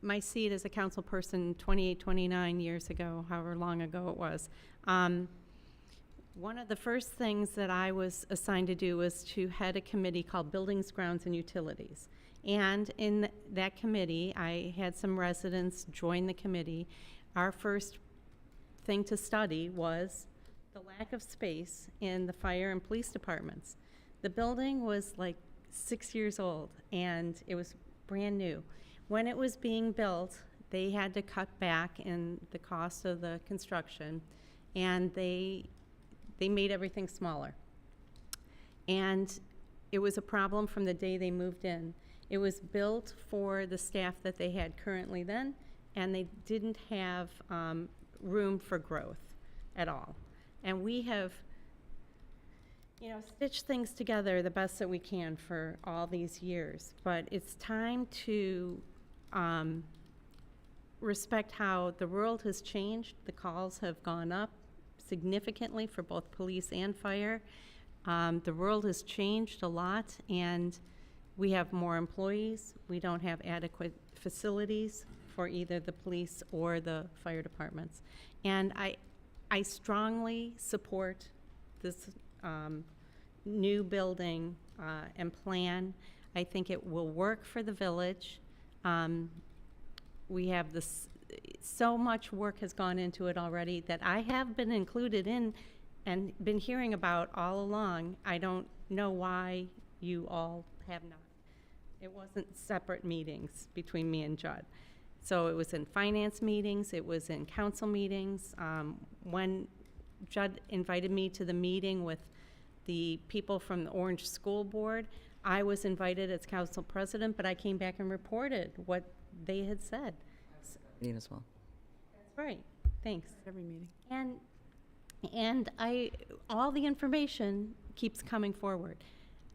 my seat as a council person 28, 29 years ago, however long ago it was, one of the first things that I was assigned to do was to head a committee called Buildings, Grounds, and Utilities. And in that committee, I had some residents join the committee. Our first thing to study was the lack of space in the fire and police departments. The building was like 6 years old, and it was brand new. When it was being built, they had to cut back in the cost of the construction, and they made everything smaller. And it was a problem from the day they moved in. It was built for the staff that they had currently then, and they didn't have room for growth at all. And we have, stitched things together the best that we can for all these years. But it's time to respect how the world has changed. The calls have gone up significantly for both police and fire. The world has changed a lot, and we have more employees. We don't have adequate facilities for either the police or the fire departments. And I strongly support this new building and plan. I think it will work for the village. We have this, so much work has gone into it already that I have been included in and been hearing about all along. I don't know why you all have not. It wasn't separate meetings between me and Judd. So it was in finance meetings, it was in council meetings. When Judd invited me to the meeting with the people from the Orange School Board. I was invited as council president, but I came back and reported what they had said. Meeting as well. That's right, thanks. Every meeting. And all the information keeps coming forward.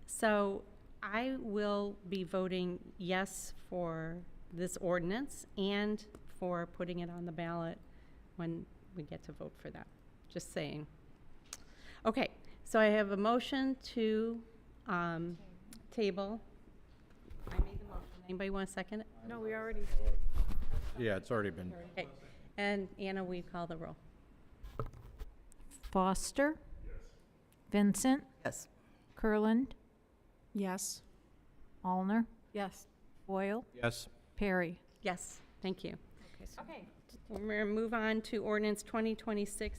So I will be voting yes for this ordinance and for putting it on the ballot when we get to vote for that. Just saying. Okay, so I have a motion to table. I made the motion. Anybody want to second it? No, we already. Yeah, it's already been. Okay. And Anna, will you call the roll? Foster. Vincent. Yes. Kurland. Yes. Allner. Yes. Boyle. Yes. Perry. Yes, thank you. Okay, Okay, we're going to move on to ordinance 2026-15.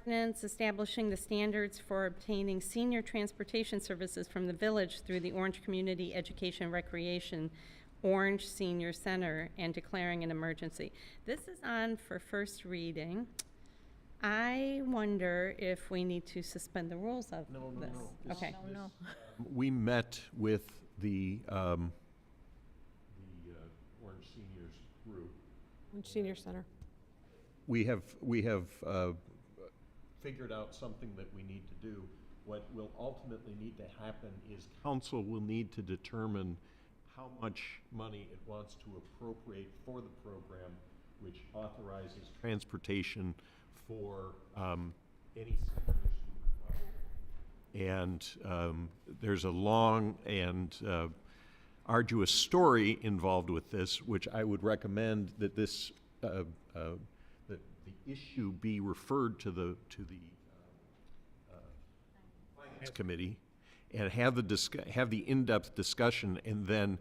Ordinance establishing the standards for obtaining senior transportation services from the village through the Orange Community Education and Recreation Orange Senior Center and declaring an emergency. This is on for first reading. I wonder if we need to suspend the rules of this. Okay. No. We met with the Orange Seniors group. Senior Center. We have figured out something that we need to do. What will ultimately need to happen is council will need to determine how much money it wants to appropriate for the program, which authorizes transportation for any seniors. And there's a long and arduous story involved with this, which I would recommend that this that the issue be referred to the Finance Committee and have the in-depth discussion, and then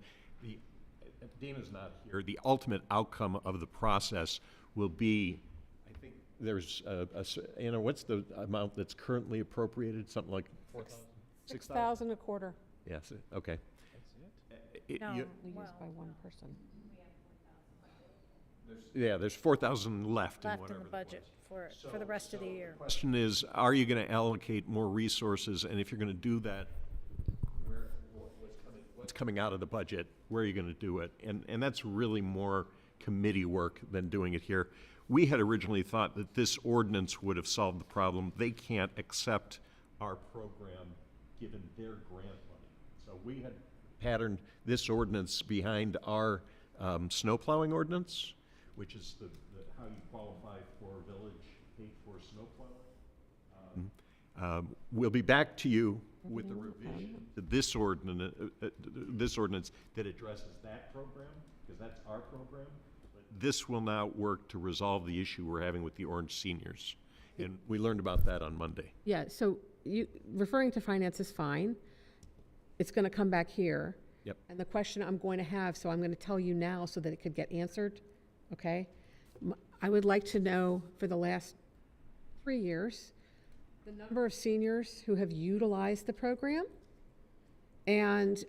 Dana's not here, the ultimate outcome of the process will be, I think there's Anna, what's the amount that's currently appropriated? Something like 4,000? 6,000 a quarter. Yes, okay. No, We well, use by one person. Yeah, there's 4,000 left in left in whatever. the budget for the rest of the year. Question is, are you going to allocate more resources? And if you're going to do that, what's coming out of the budget, where are you going to do it? And that's really more committee work than doing it here. We had originally thought that this ordinance would have solved the problem. They can't accept our program given their grant money. So we had patterned this ordinance behind our snow plowing ordinance, which is how you qualify for village paid for snow plowing. We'll be back to you with a revision to this ordinance that addresses that program, because that's our program. But this will now work to resolve the issue we're having with the Orange seniors. And we learned about that on Monday. Yeah, so referring to finance is fine. It's going to come back here. Yep. And the question I'm going to have, so I'm going to tell you now so that it could get answered, okay? I would like to know, for the last 3 years, the number of seniors who have utilized the program, and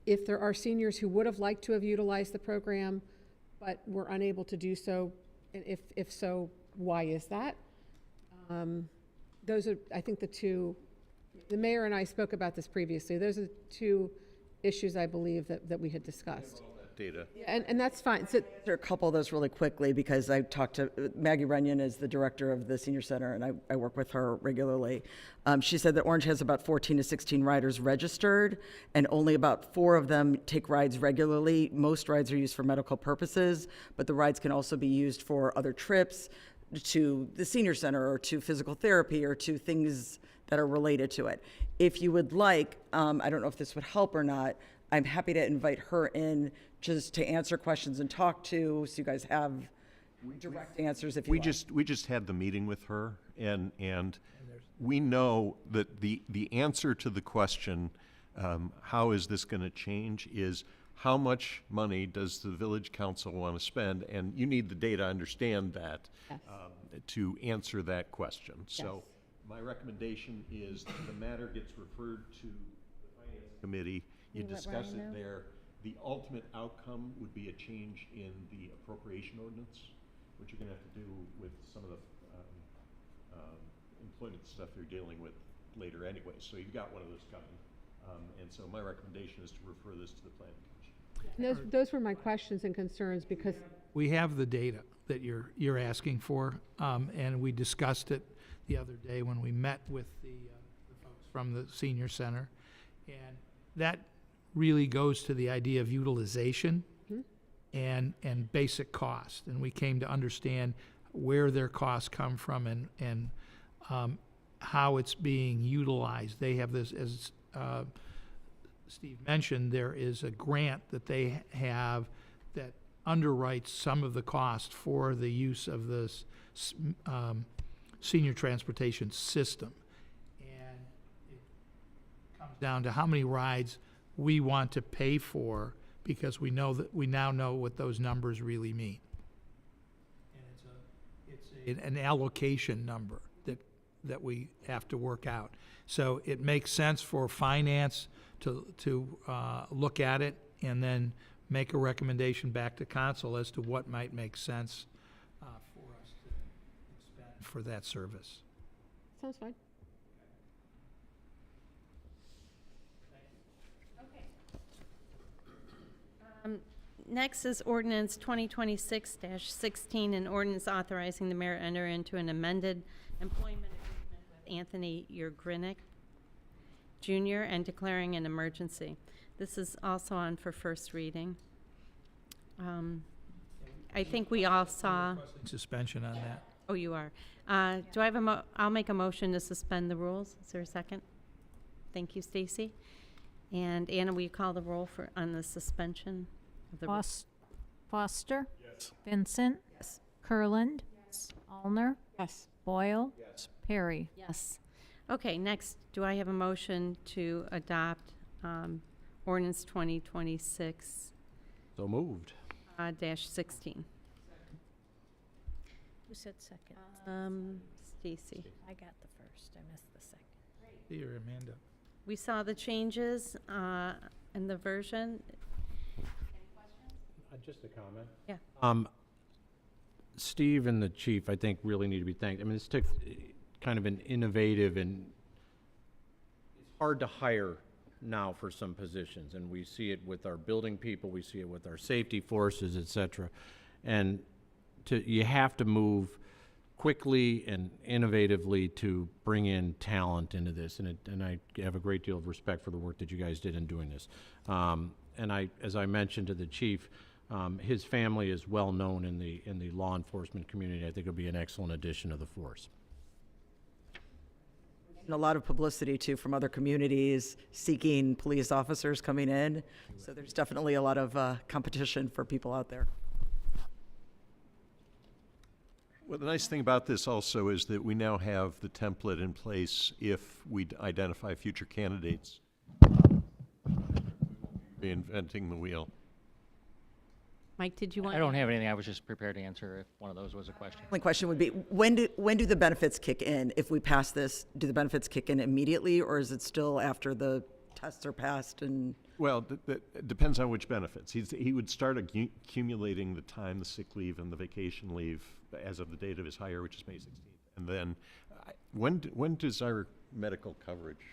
if there are seniors who would have liked to have utilized the program but were unable to do so, and if so, why is that? Those are, I think, the mayor and I spoke about this previously. Those are the two issues, I believe, that we had discussed. Data. And that's fine. So, There are a couple of those really quickly, because I talked to Maggie Runyon, is the director of the senior center, and I work with her regularly. She said that Orange has about 14 to 16 riders registered, and only about 4 of them take rides regularly. Most rides are used for medical purposes, but the rides can also be used for other trips to the senior center or to physical therapy or to things that are related to it. If you would like, I don't know if this would help or not, I'm happy to invite her in just to answer questions and talk to, so you guys have direct answers if you We like. we just had the meeting with her, and we know that the answer to the question, how is this going to change, is how much money does the village council want to spend? And you need the data to understand that, to answer that question. So my recommendation is that the matter gets referred to the Finance Committee. You Can you let discuss Ryan it know? there. The ultimate outcome would be a change in the appropriation ordinance. what you're gonna have to do with some of the employment stuff you're dealing with later anyway. So you've got one of those coming. And so my recommendation is to refer this to the planning commission. And those were my questions and concerns, because We have the data that you're asking for, and we discussed it the other day when we met with the folks from the senior center. And that really goes to the idea of utilization and basic cost. And we came to understand where their costs come from and how it's being utilized. They have this, as Steve mentioned, there is a grant that they have that underwrites some of the cost for the use of this senior transportation system. And it comes down to how many rides we want to pay for, because we know that we now know what those numbers really mean. And it's an allocation number that we have to work out. So it makes sense for finance to look at it and then make a recommendation back to council as to what might make sense for us to expend for that service. sounds fine. Next is ordinance 2026-16, an ordinance authorizing the mayor to enter into an amended employment agreement with Anthony Urgrinick Jr. and declaring an emergency. This is also on for first reading. I think we all saw, Requesting suspension on that. oh, you are. Do I have I'll make a motion to suspend the rules. Is there a second? Thank you, Stacy. And Anna, will you call the roll on the suspension of the rules? Foster? Yes. Vincent? Yes. Kurland? Yes. Allner? Yes. Boyle? Yes. Perry? Yes. Okay, next, do I have a motion to adopt ordinance 2026 So moved. dash 16? Who said second? Stacy. I got the first, I missed the second. Here, Amanda. We saw the changes in the version. Just a comment. Yeah. Steve and the chief, I think, really need to be thanked. I mean, this took kind of an innovative, and it's hard to hire now for some positions, and we see it with our building people, we see it with our safety forces, et cetera. And you have to move quickly and innovatively to bring in talent into this, and I have a great deal of respect for the work that you guys did in doing this. And as I mentioned to the chief, his family is well known in the law enforcement community. I think it'll be an excellent addition to the force. And a lot of publicity too from other communities seeking police officers coming in. So there's definitely a lot of competition for people out there. Well, the nice thing about this also is that we now have the template in place if we identify future candidates. Reinventing the wheel. Mike, did you want? I don't have anything. I was just prepared to answer if one of those was a question. My question would be, when do the benefits kick in? If we pass this, do the benefits kick in immediately, or is it still after the tests are passed and? Well, it depends on which benefits. He would start accumulating the time, the sick leave and the vacation leave as of the date of his hire, which is May 16th. And then, when does our medical coverage?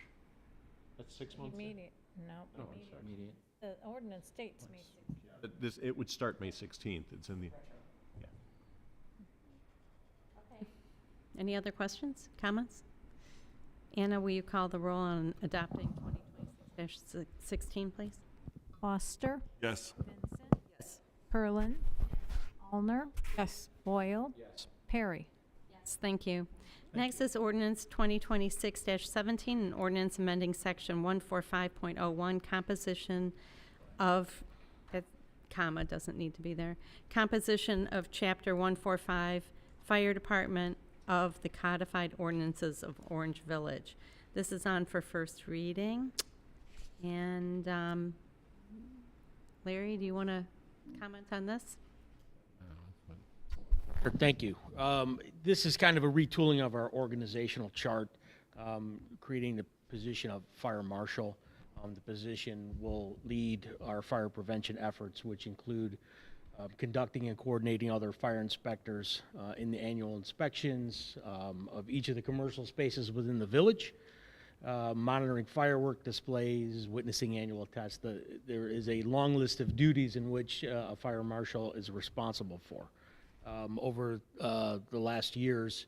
That's 6 months? Immediate, no, Oh, I'm sorry. Immediate. the ordinance states May 16th. It would start May 16th. It's in the, yeah. Any other questions, comments? Anna, will you call the roll on adopting 2026-16, please? Foster? Yes. Vincent? Yes. Kurland? Allner? Yes. Boyle? Yes. Perry? Yes, thank you. Next is ordinance 2026-17, an ordinance amending section 145.01, composition of, comma doesn't need to be there, composition of chapter 145, fire department of the codified ordinances of Orange Village. This is on for first reading. And Larry, do you want to comment on this? Sure, thank you. This is kind of a retooling of our organizational chart, creating the position of fire marshal. The position will lead our fire prevention efforts, which include conducting and coordinating other fire inspectors in the annual inspections of each of the commercial spaces within the village, monitoring firework displays, witnessing annual tests. There is a long list of duties in which a fire marshal is responsible for. Over the last years,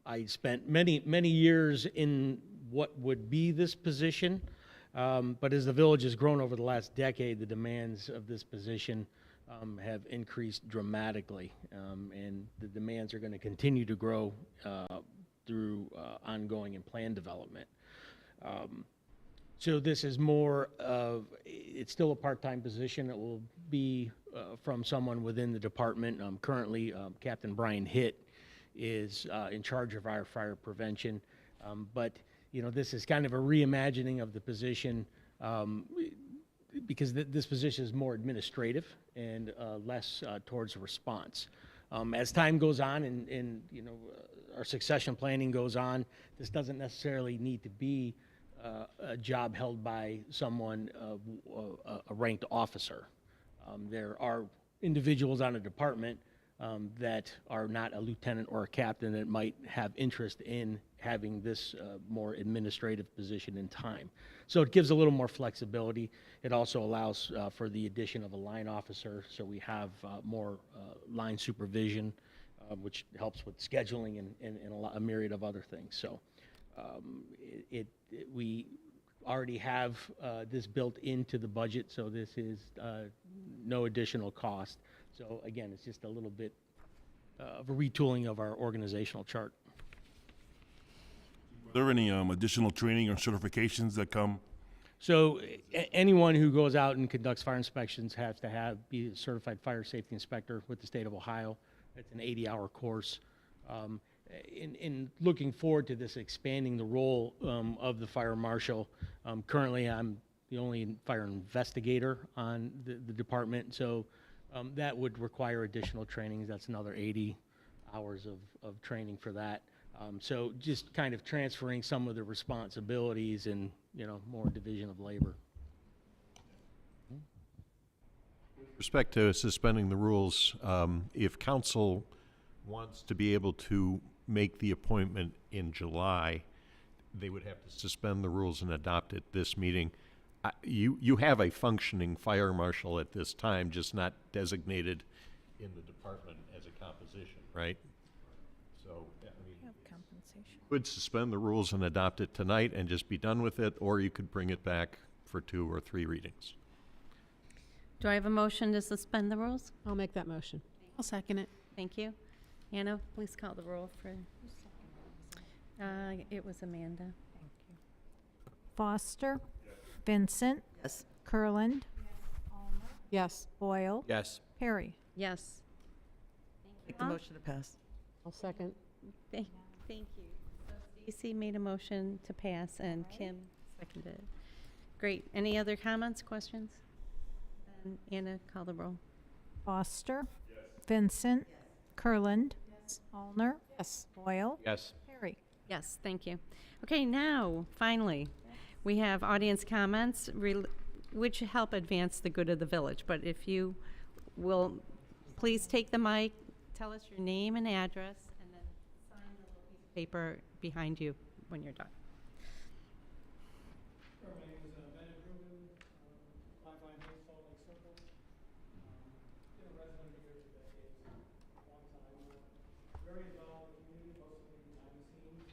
I spent many years in what would be this position, but as the village has grown over the last decade, the demands of this position have increased dramatically, and the demands are going to continue to grow through ongoing and plan development. So this is more of, it's still a part-time position. It will be from someone within the department. Currently, Captain Brian Hitt is in charge of our fire prevention, but this is kind of a reimagining of the position because this position is more administrative and less towards response. As time goes on and our succession planning goes on, this doesn't necessarily need to be a job held by someone, a ranked officer. There are individuals on a department that are not a lieutenant or a captain that might have interest in having this more administrative position in time. So it gives a little more flexibility. It also allows for the addition of a line officer, so we have more line supervision, which helps with scheduling and a myriad of other things. So we already have this built into the budget, so this is no additional cost. So again, it's just a little bit of a retooling of our organizational chart. Are there any additional training or certifications that come? So anyone who goes out and conducts fire inspections has to be a certified fire safety inspector with the state of Ohio. It's an 80-hour course. In looking forward to this expanding the role of the fire marshal, currently I'm the only fire investigator on the department, so that would require additional trainings. That's another 80 hours of training for that. So just kind of transferring some of the responsibilities and, more division of labor. With respect to suspending the rules, if council wants to be able to make the appointment in July, they would have to suspend the rules and adopt it this meeting. You have a functioning fire marshal at this time, just not designated in the department as a composition, right? So, Have compensation. you could suspend the rules and adopt it tonight and just be done with it, or you could bring it back for 2 or 3 readings. Do I have a motion to suspend the rules? I'll make that motion. I'll second it. Thank you. Anna, please call the roll for, it was Amanda. Foster. Vincent. Yes. Kurland. Yes, Boyle. Yes. Perry. Yes. Make the motion to pass. I'll second. Thank you. So Stacy made a motion to pass and Kim seconded. Great. Any other comments, questions? And Anna, call the roll. Foster. Vincent. Kurland. Allner. Yes. Boyle. Yes. Perry. Yes, thank you. Okay, now, finally, we have audience comments which help advance the good of the village. But if you will please take the mic, tell us your name and address, and then sign the little piece of paper behind you when you're done. My name is Bennett Rubin, Lifeline Hills, Salt Lake Circle. Been a resident here for decades, long time. Very involved in the community, mostly behind the scenes.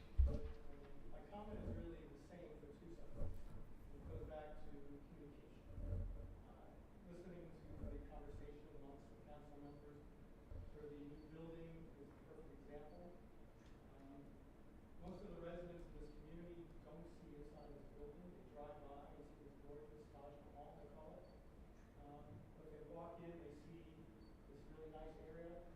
My comment is really the same for 2 subjects. It goes back to communication. Listening to the conversation amongst the council members for the new building is a perfect example. Most of the residents in this community don't see inside this building. They drive by and see this gorgeous Taj Mahal, they call it. But they walk in, they see this really nice area.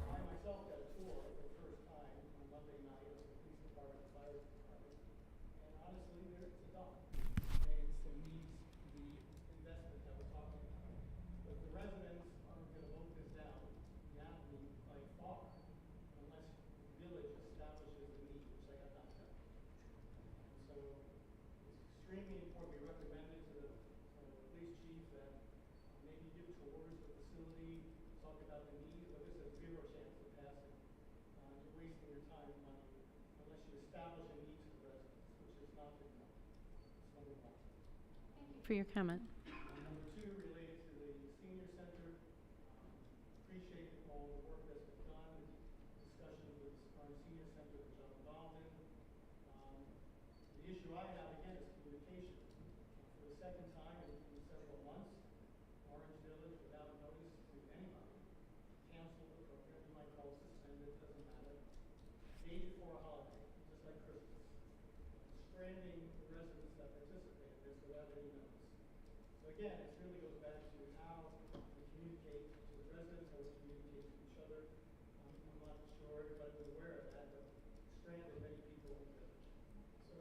I myself got a tour for the first time on Monday night of the police department, fire department. And honestly, it's a dump. And it needs the investment that we're talking about. But the residents aren't gonna vote this down now, by far, unless the village establishes a need, which they have not done. And so it's extremely important. We recommended to the police chief that maybe give tours of the facility, talk about the need, but this has zero chance of passing. You're wasting your time and money unless you establish a need to the residents, which is not been done. That's number one. For your comment. Number two, related to the senior center, appreciate all the work that's been done, discussions with the current senior center, which I'm involved in. The issue I have, again, is communication. For the second time in several months, Orange Village, without notice to anybody, canceled the program. You might call it suspended, doesn't matter. Day before a holiday, just like Christmas. Stranding the residents that participate in this without any notice. So again, it really goes back to how we communicate to the residents, how we communicate to each other. I'm not sure everybody was aware of that, but stranded many people in the village. So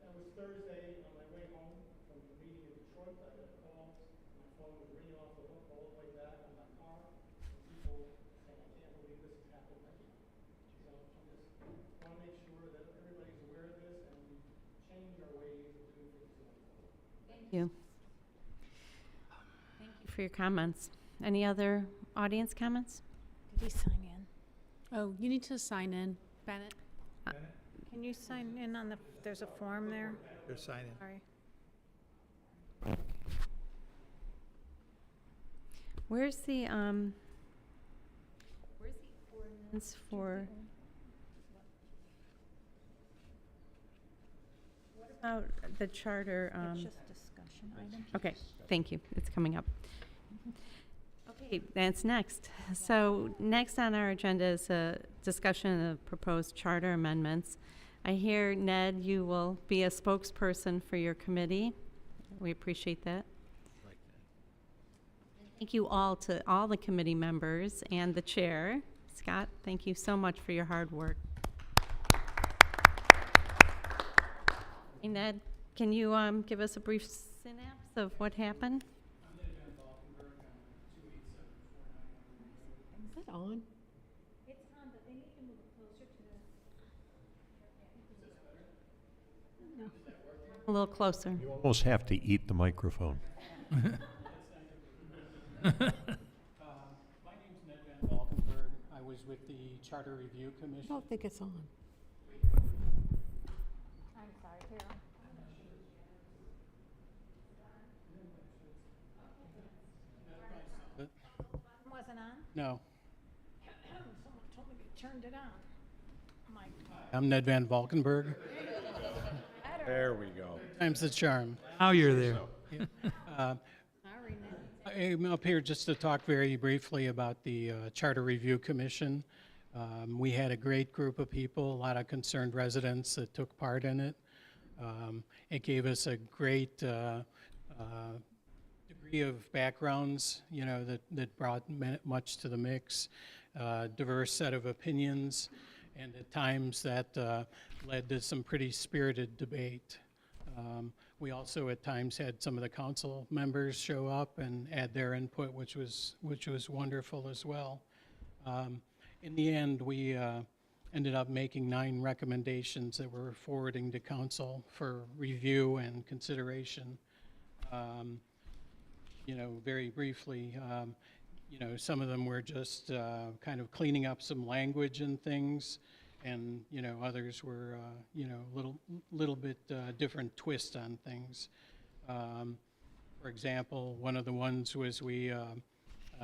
that was Thursday on my way home from the meeting in Detroit. I got a call. My phone was ringing off the hook all the way back on my car. And people saying, I can't believe this is happening right now. So I just want to make sure that everybody's aware of this and we change our ways of doing things going forward. Thank you. Thank you for your comments. Any other audience comments? Did he sign in? Oh, you need to sign in, Bennett. Can you sign in on the, there's a form there? They're signing. Sorry. Where's the ordinance for? What about the charter? It's just discussion item. Okay, thank you. It's coming up. Okay, that's next. So next on our agenda is a discussion of proposed charter amendments. I hear, Ned, you will be a spokesperson for your committee. We appreciate that. Thank you all to all the committee members and the chair. Scott, thank you so much for your hard work. Hey, Ned, can you give us a brief synapse of what happened? Is that on? It's on, but they need to move it closer to the. A little closer. You almost have to eat the microphone. My name's Ned Van Valkenburg. I was with the Charter Review I Commission. don't think it's on. I'm sorry, here. Wasn't on? No, Someone told me they turned it on. My I'm Ned Van Valkenburg. There we go. Time's the charm. Now you're there. Uh, Sorry, Ned. I'm up here just to talk very briefly about the Charter Review Commission. We had a great group of people, a lot of concerned residents that took part in it. It gave us a great degree of backgrounds, you know, that brought much to the mix, diverse set of opinions, and at times that led to some pretty spirited debate. We also at times had some of the council members show up and add their input, which was wonderful as well. In the end, we ended up making 9 recommendations that we're forwarding to council for review and consideration. You know, very briefly, you know, some of them were just kind of cleaning up some language and things, and you know, others were you know, little bit different twist on things. For example, one of the ones was we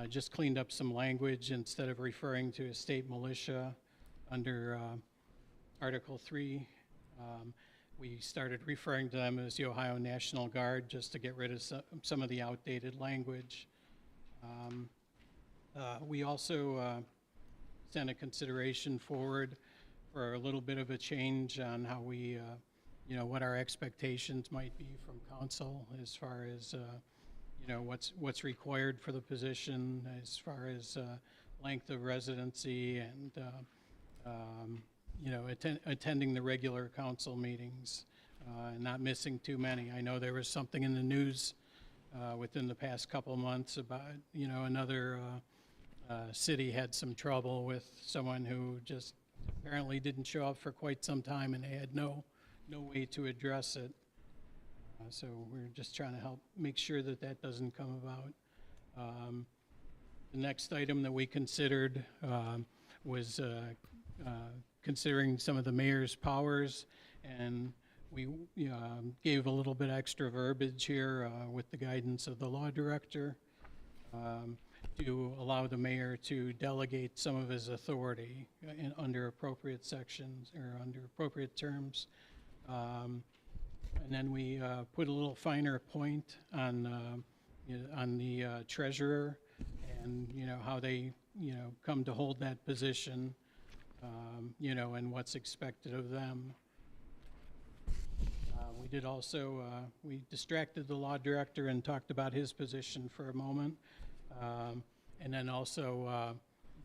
just cleaned up some language. Instead of referring to a state militia under Article 3, we started referring to them as the Ohio National Guard, just to get rid of some of the outdated language. We also sent a consideration forward for a little bit of a change on how we, you know, what our expectations might be from council as far as, you know, what's required for the position, as far as length of residency and, you know, attending the regular council meetings and not missing too many. I know there was something in the news within the past couple of months about, you know, another city had some trouble with someone who just apparently didn't show up for quite some time, and they had no way to address it. So we're just trying to help make sure that that doesn't come about. The next item that we considered was considering some of the mayor's powers, and we gave a little bit extra verbiage here with the guidance of the law director to allow the mayor to delegate some of his authority under appropriate sections or under appropriate terms. And then we put a little finer point on the treasurer and, how they, come to hold that position, and what's expected of them. We did also, we distracted the law director and talked about his position for a moment. And then also,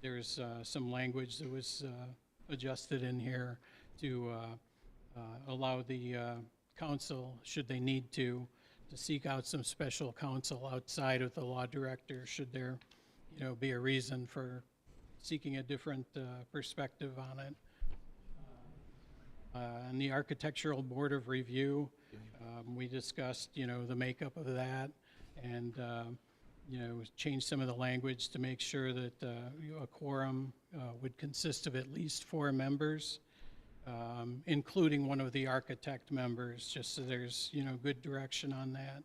there's some language that was adjusted in here to allow the council, should they need to seek out some special counsel outside of the law director, should there, be a reason for seeking a different perspective on it. And the Architectural Board of Review, we discussed, the makeup of that, and, change some of the language to make sure that a quorum would consist of at least 4 members, including one of the architect members, just so there's, good direction on that.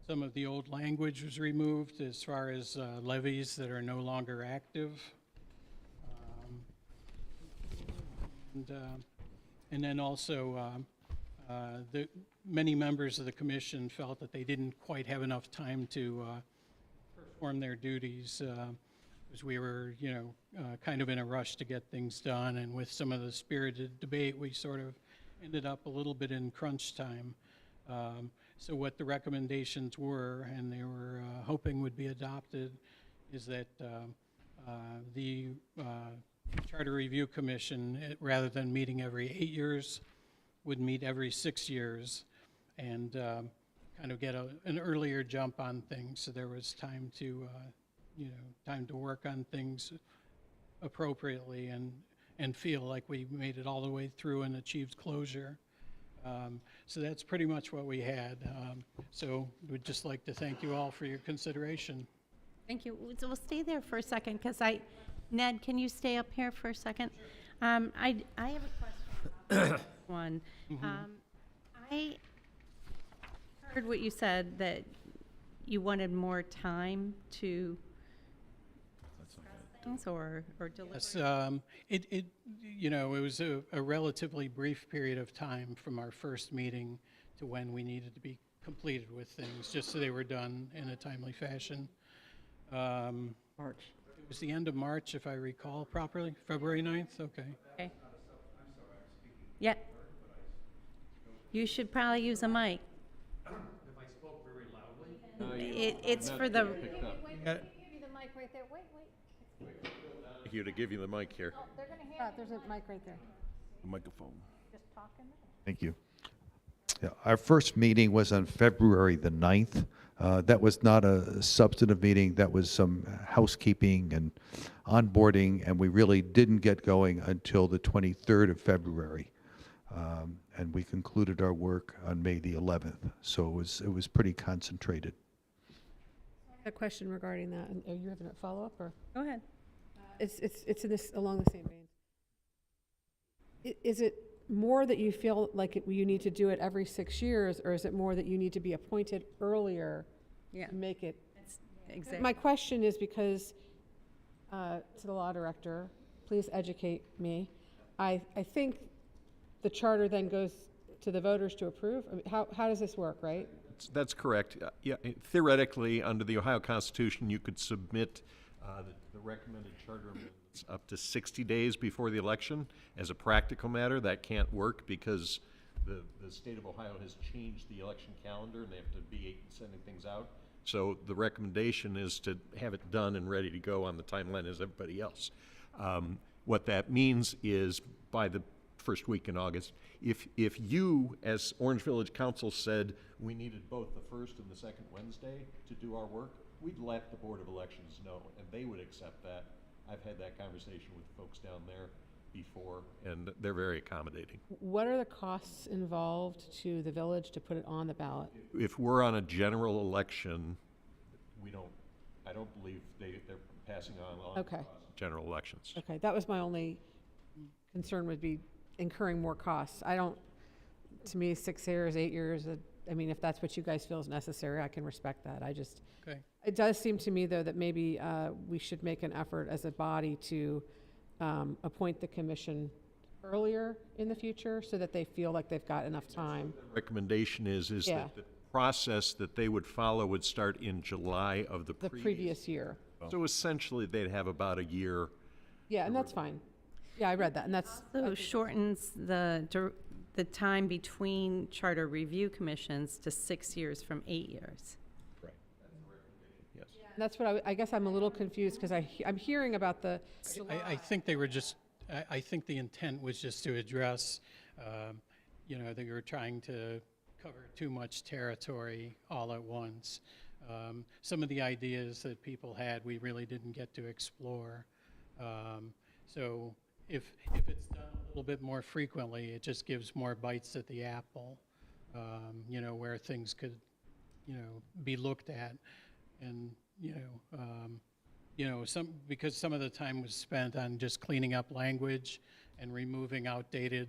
Some of the old language was removed as far as levies that are no longer active. And then also, many members of the commission felt that they didn't quite have enough time to perform their duties, because we were, kind of in a rush to get things done, and with some of the spirited debate, we sort of ended up a little bit in crunch time. So what the recommendations were, and they were hoping would be adopted, is that the Charter Review Commission, rather than meeting every 8 years, would meet every 6 years, and kind of get an earlier jump on things, so there was time to, time to work on things appropriately and feel like we made it all the way through and achieved closure. So that's pretty much what we had. So we'd just like to thank you all for your consideration. Thank you. So we'll stay there for a second, because Ned, can you stay up here for a second? I have a question about this one. I heard what you said, that you wanted more time to things or deliver. Yes, it was a relatively brief period of time from our first meeting to when we needed to be completed with things, just so they were done in a timely fashion. March. It was the end of March, if I recall properly, February 9th, okay. Okay. Yeah. You should probably use a mic. If I spoke very loudly? It's for the, Wait, give me the mic right there. Wait. Thank you to give you the mic here. Oh, they're gonna hand There's a mic right there. Microphone. just talking. Thank you. Yeah, our first meeting was on February the 9th. That was not a substantive meeting. That was some housekeeping and onboarding, and we really didn't get going until the 23rd of February. And we concluded our work on May the 11th. So it was pretty concentrated. A question regarding that, and are you having a follow-up, or? go ahead. It's in this, along the same vein. Is it more that you feel like you need to do it every 6 years, or is it more that you need to be appointed earlier Yeah. to make it? Exactly. My question is because, to the law director, please educate me. I think the charter then goes to the voters to approve. I mean, how does this work, right? That's correct. Yeah, theoretically, under the Ohio Constitution, you could submit the recommended charter amendments up to 60 days before the election. As a practical matter, that can't work because the state of Ohio has changed the election calendar, and they have to be sending things out. So the recommendation is to have it done and ready to go on the timeline as everybody else. What that means is by the first week in August, if you, as Orange Village Council, said we needed both the first and the second Wednesday to do our work, we'd let the Board of Elections know, and they would accept that. I've had that conversation with folks down there before, and they're very accommodating. What are the costs involved to the village to put it on the ballot? If we're on a general election, we don't, I don't believe they're passing on Okay. costs of general elections. Okay, that was my only concern, would be incurring more costs. I don't, to me, 6 years, 8 years, I mean, if that's what you guys feel is necessary, I can respect that. I just, Okay. it does seem to me, though, that maybe we should make an effort as a body to appoint the commission earlier in the future so that they feel like they've got enough time. Recommendation is Yeah. that the process that they would follow would start in July of the The previous. previous year. So essentially, they'd have about a year. Yeah, and that's fine. Yeah, I read that, and that's, So shortens the time between charter review commissions to 6 years from 8 years. Right. Yes. that's what I guess I'm a little confused, because I'm hearing about the, I think they were just, I think the intent was just to address, they were trying to cover too much territory all at once. Some of the ideas that people had, we really didn't get to explore. So if it's done a little bit more frequently, it just gives more bites at the apple, where things could, be looked at. And, because some of the time was spent on just cleaning up language and removing outdated,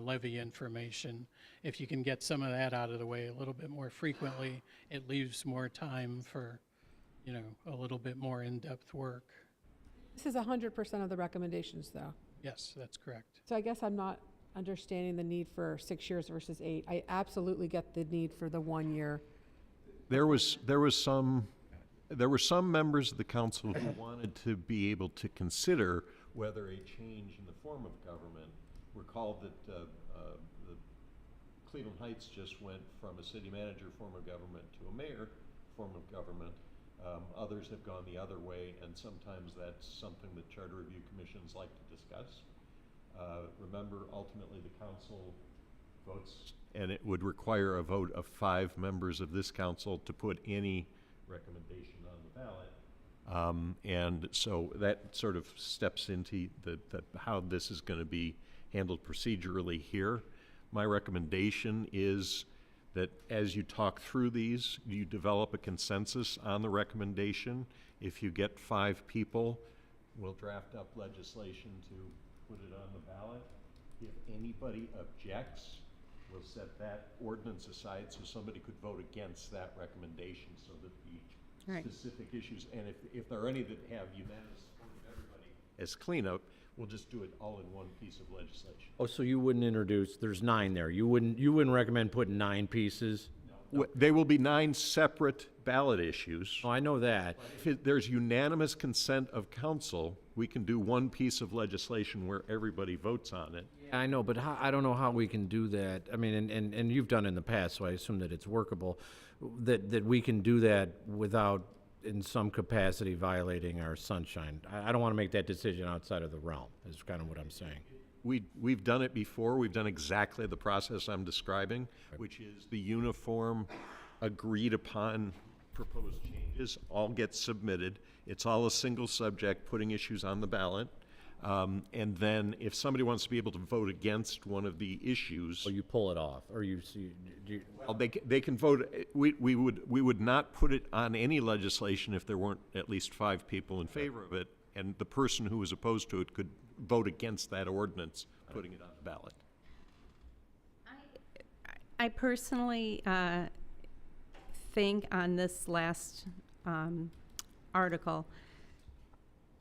levy information. If you can get some of that out of the way a little bit more frequently, it leaves more time for, a little bit more in-depth work. this is 100% of the recommendations, though. Yes, that's correct. So I guess I'm not understanding the need for 6 years versus 8. I absolutely get the need for the 1 year. There were some members of the council who wanted to be able to consider whether a change in the form of government. Recall that the Cleveland Heights just went from a city manager form of government to a mayor form of government. Others have gone the other way, and sometimes that's something that charter review commissions like to discuss. Remember, ultimately, the council votes, and it would require a vote of 5 members of this council to put any recommendation on the ballot. And so that sort of steps into how this is going to be handled procedurally here. My recommendation is that as you talk through these, you develop a consensus on the recommendation. If you get 5 people, we'll draft up legislation to put it on the ballot. If anybody objects, we'll set that ordinance aside so somebody could vote against that recommendation so that the Right. specific issues, and if there are any that have unanimous support of everybody as cleanup, we'll just do it all in one piece of legislation. Oh, so you wouldn't introduce, there's 9 there. You wouldn't recommend putting 9 pieces? They will be 9 separate ballot issues. Oh, I know that. If there's unanimous consent of council, we can do one piece of legislation where everybody votes on it. I know, but I don't know how we can do that. I mean, and you've done it in the past, so I assume that it's workable, that we can do that without, in some capacity, violating our sunshine. I don't want to make that decision outside of the realm, is kind of what I'm saying. We've done it before. We've done exactly the process I'm describing, which is the uniform, agreed-upon proposed changes all get submitted. It's all a single subject, putting issues on the ballot. And then if somebody wants to be able to vote against one of the issues, Or you pull it off, or you well, they can vote. We would not put it on any legislation if there weren't at least 5 people in favor of it, and the person who was opposed to it could vote against that ordinance, putting it on the ballot. I personally think on this last article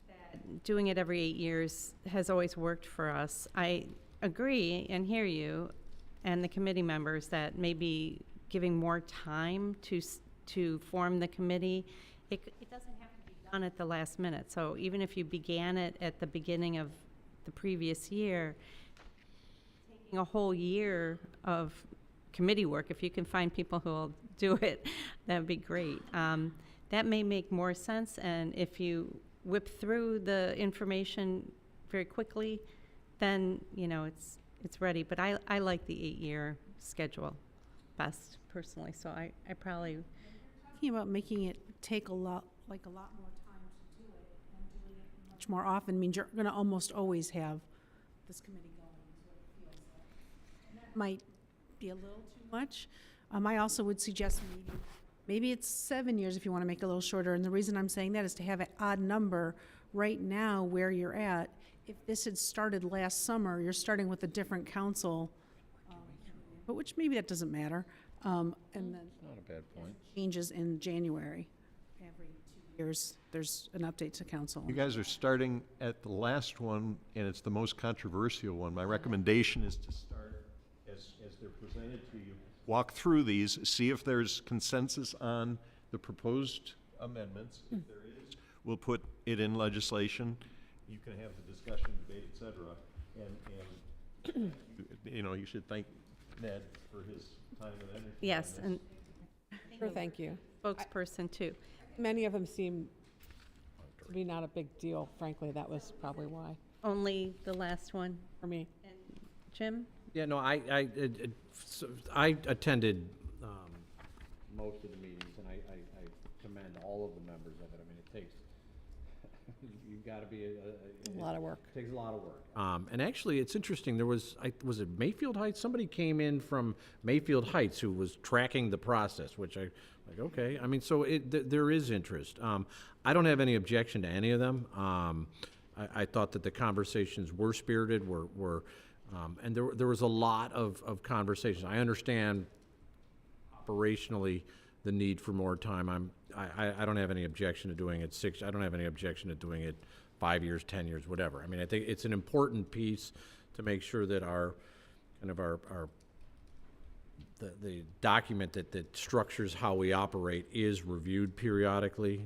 that doing it every 8 years has always worked for us. I agree and hear you and the committee members that maybe giving more time to form the committee, it doesn't have to be done at the last minute. So even if you began it at the beginning of the previous year, taking a whole year of committee work, if you can find people who will do it, that would be great. That may make more sense, and if you whip through the information very quickly, then, it's ready. But I like the 8-year schedule best, personally, so I probably... Talking about making it take a lot more time to do it and doing it much more often means you're going to almost always have this committee going, is what it feels like. And that might be a little too much. I also would suggest maybe Maybe it's 7 years if you want to make it a little shorter. And the reason I'm saying that is to have an odd number right now where you're at. If this had started last summer, you're starting with a different council, but which maybe that doesn't matter. And then Not a bad point. changes in January. Every 2 years, there's an update to council. You guys are starting at the last one, and it's the most controversial one. My recommendation is to start as they're presented to you. Walk through these, see if there's consensus on the proposed amendments. If there is, we'll put it in legislation. You can have the discussion, debate, et cetera. And you should thank Ned for his time and energy. Yes, on this. and Sure, thank you. spokesperson too. Many of them seem to be not a big deal, frankly. That was probably why, Only the last one. for me. And Jim? Yeah, no, I attended most of the meetings, and I commend all of the members of it. I mean, it takes, you've got to be A lot of work. It takes a lot of work. And actually, it's interesting, there was it Mayfield Heights? Somebody came in from Mayfield Heights who was tracking the process, which okay. I mean, so there is interest. I don't have any objection to any of them. I thought that the conversations were spirited, and there was a lot of conversation. I understand operationally the need for more time. I don't have any objection to doing it I don't have any objection to doing it 5 years, 10 years, whatever. I mean, I think it's an important piece to make sure that the document that structures how we operate is reviewed periodically,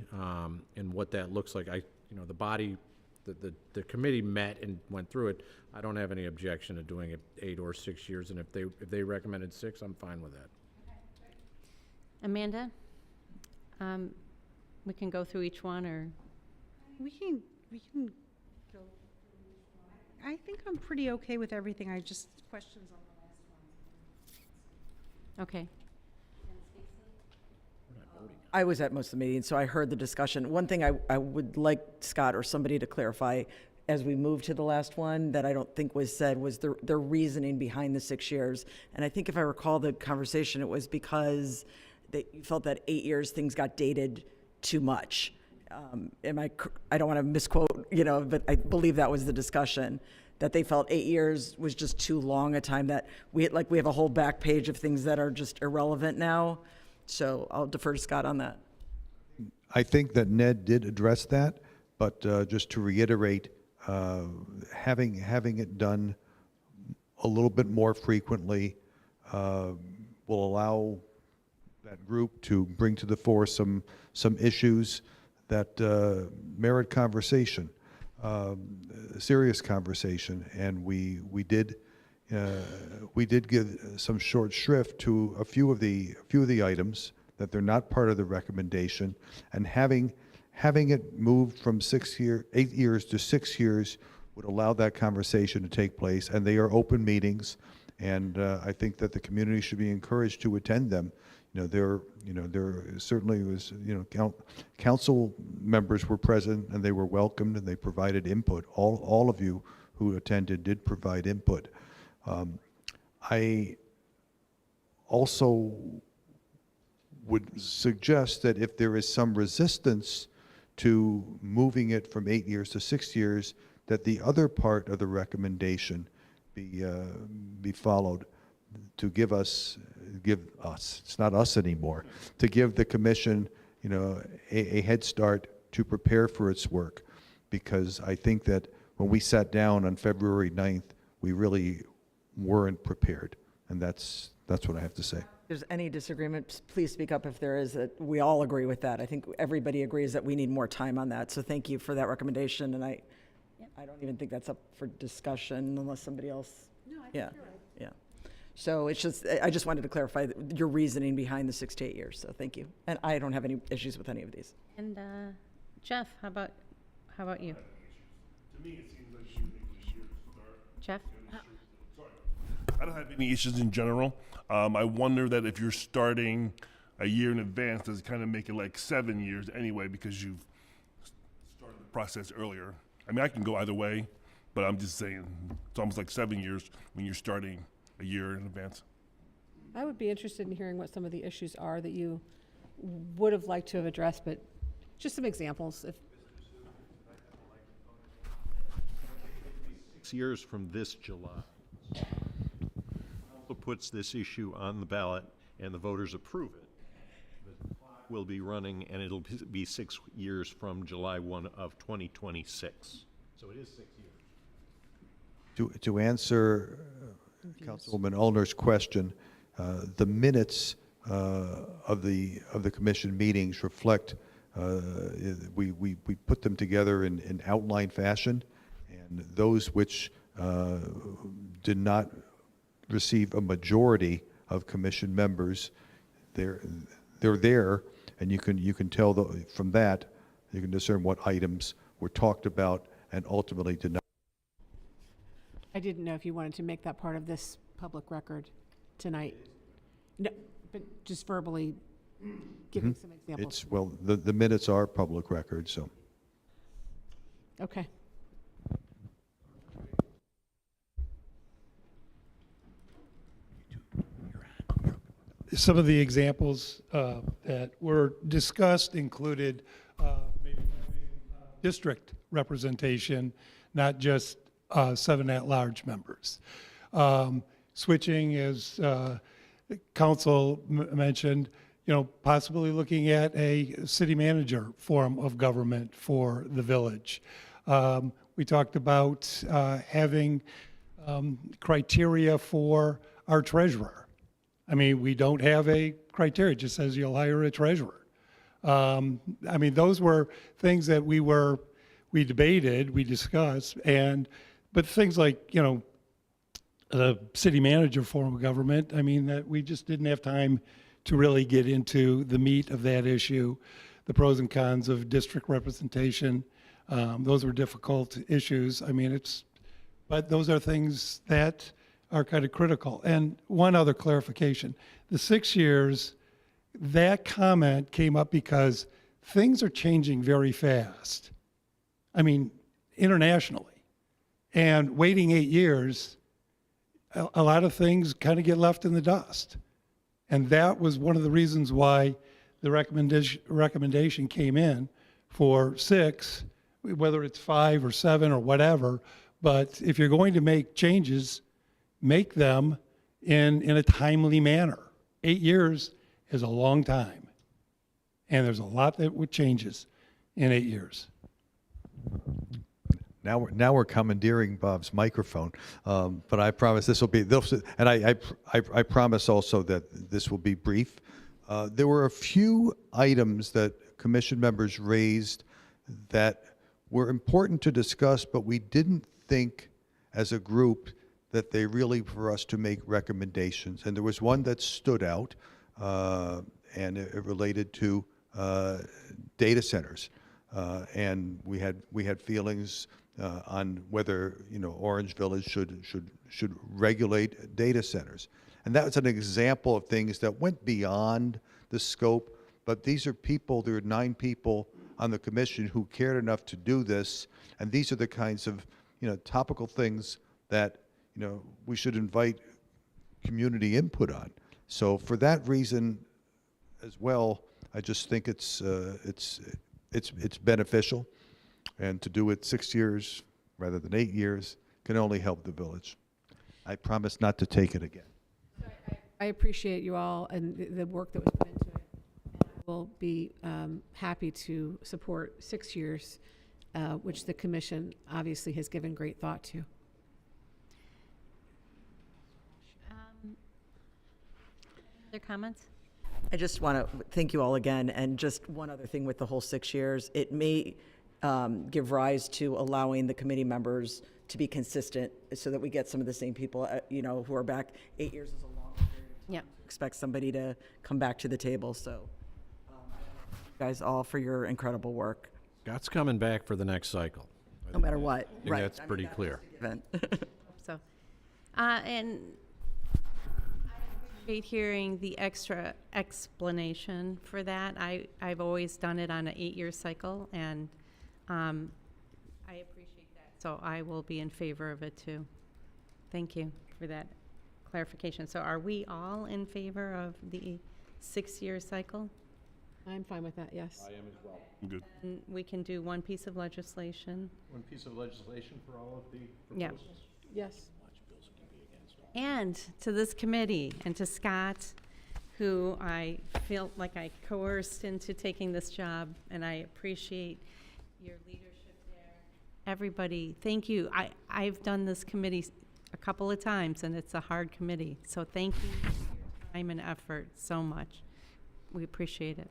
and what that looks like. The body, the committee met and went through it. I don't have any objection to doing it 8 or 6 years, and if they recommended 6, I'm fine with that. Amanda? We can go through each one, or? We can go. I think I'm pretty okay with everything. I just questions on the last one. Okay. I was at most of the meetings, so I heard the discussion. One thing I would like Scott or somebody to clarify as we move to the last one that I don't think was said was their reasoning behind the 6 years. And I think if I recall the conversation, it was because they felt that 8 years things got dated too much. I don't want to misquote, but I believe that was the discussion, that they felt 8 years was just too long a time, that we have a whole back page of things that are just irrelevant now. So I'll defer to Scott on that. I think that Ned did address that, but just to reiterate, having it done a little bit more frequently will allow that group to bring to the fore some issues that merit conversation, serious conversation, and we did give some short shrift to a few of the items that they're not part of the recommendation, and having it moved from 8 years to 6 years would allow that conversation to take place, and they are open meetings, and I think that the community should be encouraged to attend them. There certainly was, council members were present, and they were welcomed, and they provided input. All of you who attended did provide input. I also would suggest that if there is some resistance to moving it from 8 years to 6 years, that the other part of the recommendation be followed, to give us, it's not us anymore, to give the commission, a head start to prepare for its work. Because I think that when we sat down on February 9th, we really weren't prepared. And that's what I have to say. If there's any disagreement, please speak up if there is. We all agree with that. I think everybody agrees that we need more time on that. So thank you for that recommendation. And I don't even think that's up for discussion unless somebody else. No, I think Yeah, you're right. yeah. So I just wanted to clarify your reasoning behind the 6 to 8 years. So thank you. And I don't have any issues with any of these. And Jeff, how about you? To me, it seems like you think this year start. Jeff? Sorry. I don't have any issues in general. I wonder that if you're starting a year in advance, does it kind of make it like 7 years anyway because you've started the process earlier? I mean, I can go either way, but I'm just saying it's almost like 7 years when you're starting a year in advance. I would be interested in hearing what some of the issues are that you would have liked to have addressed, but just some examples. If 6 years from this July. Council puts this issue on the ballot and the voters approve it. The clock will be running and it'll be 6 years from July 1 of 2026. So it is 6 years. To answer Councilwoman Ulner's question, the minutes of the commission meetings reflect, we put them together in outline fashion, and those which did not receive a majority of commission members, they're there, and you can tell from that, you can discern what items were talked about and ultimately did not. I didn't know if you wanted to make that part of this public record tonight. No, but just verbally giving some examples. Well, the minutes are public record, so. Okay. Some of the examples that were discussed included maybe having district representation, not just 7 at-large members. Switching, as council mentioned, possibly looking at a city manager form of government for the village. We talked about having criteria for our treasurer. I mean, we don't have a criteria, it just says you'll hire a treasurer. I mean, those were things that we debated, we discussed, but things like, the city manager form of government, I mean, that we just didn't have time to really get into the meat of that issue, the pros and cons of district representation. Those were difficult issues. I mean, but those are things that are kind of critical. And one other clarification, the 6 years, that comment came up because things are changing very fast. I mean, internationally. And waiting 8 years, a lot of things kind of get left in the dust. And that was one of the reasons why the recommendation came in for 6, whether it's 5 or 7 or whatever. But if you're going to make changes, make them in a timely manner. 8 years is a long time. And there's a lot that changes in 8 years. Now we're commandeering Bob's microphone, but I promise this will be, and I promise also that this will be brief. There were a few items that commission members raised that were important to discuss, but we didn't think as a group that they really for us to make recommendations. And there was one that stood out, and it related to data centers. And we had feelings on whether Orange Village should regulate data centers, and that was an example of things that went beyond the scope. But these are people. There are 9 people on the commission who cared enough to do this, and these are the kinds of topical things that we should invite community input on. So for that reason, as well, I just think it's beneficial. And to do it 6 years rather than 8 years can only help the village. I promise not to take it again. I appreciate you all and the work that was put into it. And I will be happy to support 6 years, which the commission obviously has given great thought to. Other comments? I just want to thank you all again, and just one other thing with the whole 6 years, it may give rise to allowing the committee members to be consistent so that we get some of the same people, who are back. 8 years is a long period of time. Yeah. Expect somebody to come back to the table, so thank you guys all for your incredible work. Scott's coming back for the next cycle. No matter what. I think that's pretty clear. So, and I appreciate hearing the extra explanation for that. I've always done it on an 8-year cycle, and I appreciate that. So I will be in favor of it too. Thank you for that clarification. So are we all in favor of the 6-year cycle? I'm fine with that, yes. I am as well. Good. And we can do one piece of legislation. One piece of legislation for all of the Yeah. proposals? Yes. And to this committee and to Scott, who I feel like I coerced into taking this job, and I appreciate your leadership there. Everybody, thank you. I've done this committee a couple of times, and it's a hard committee. So thank you for your time and effort so much. We appreciate it.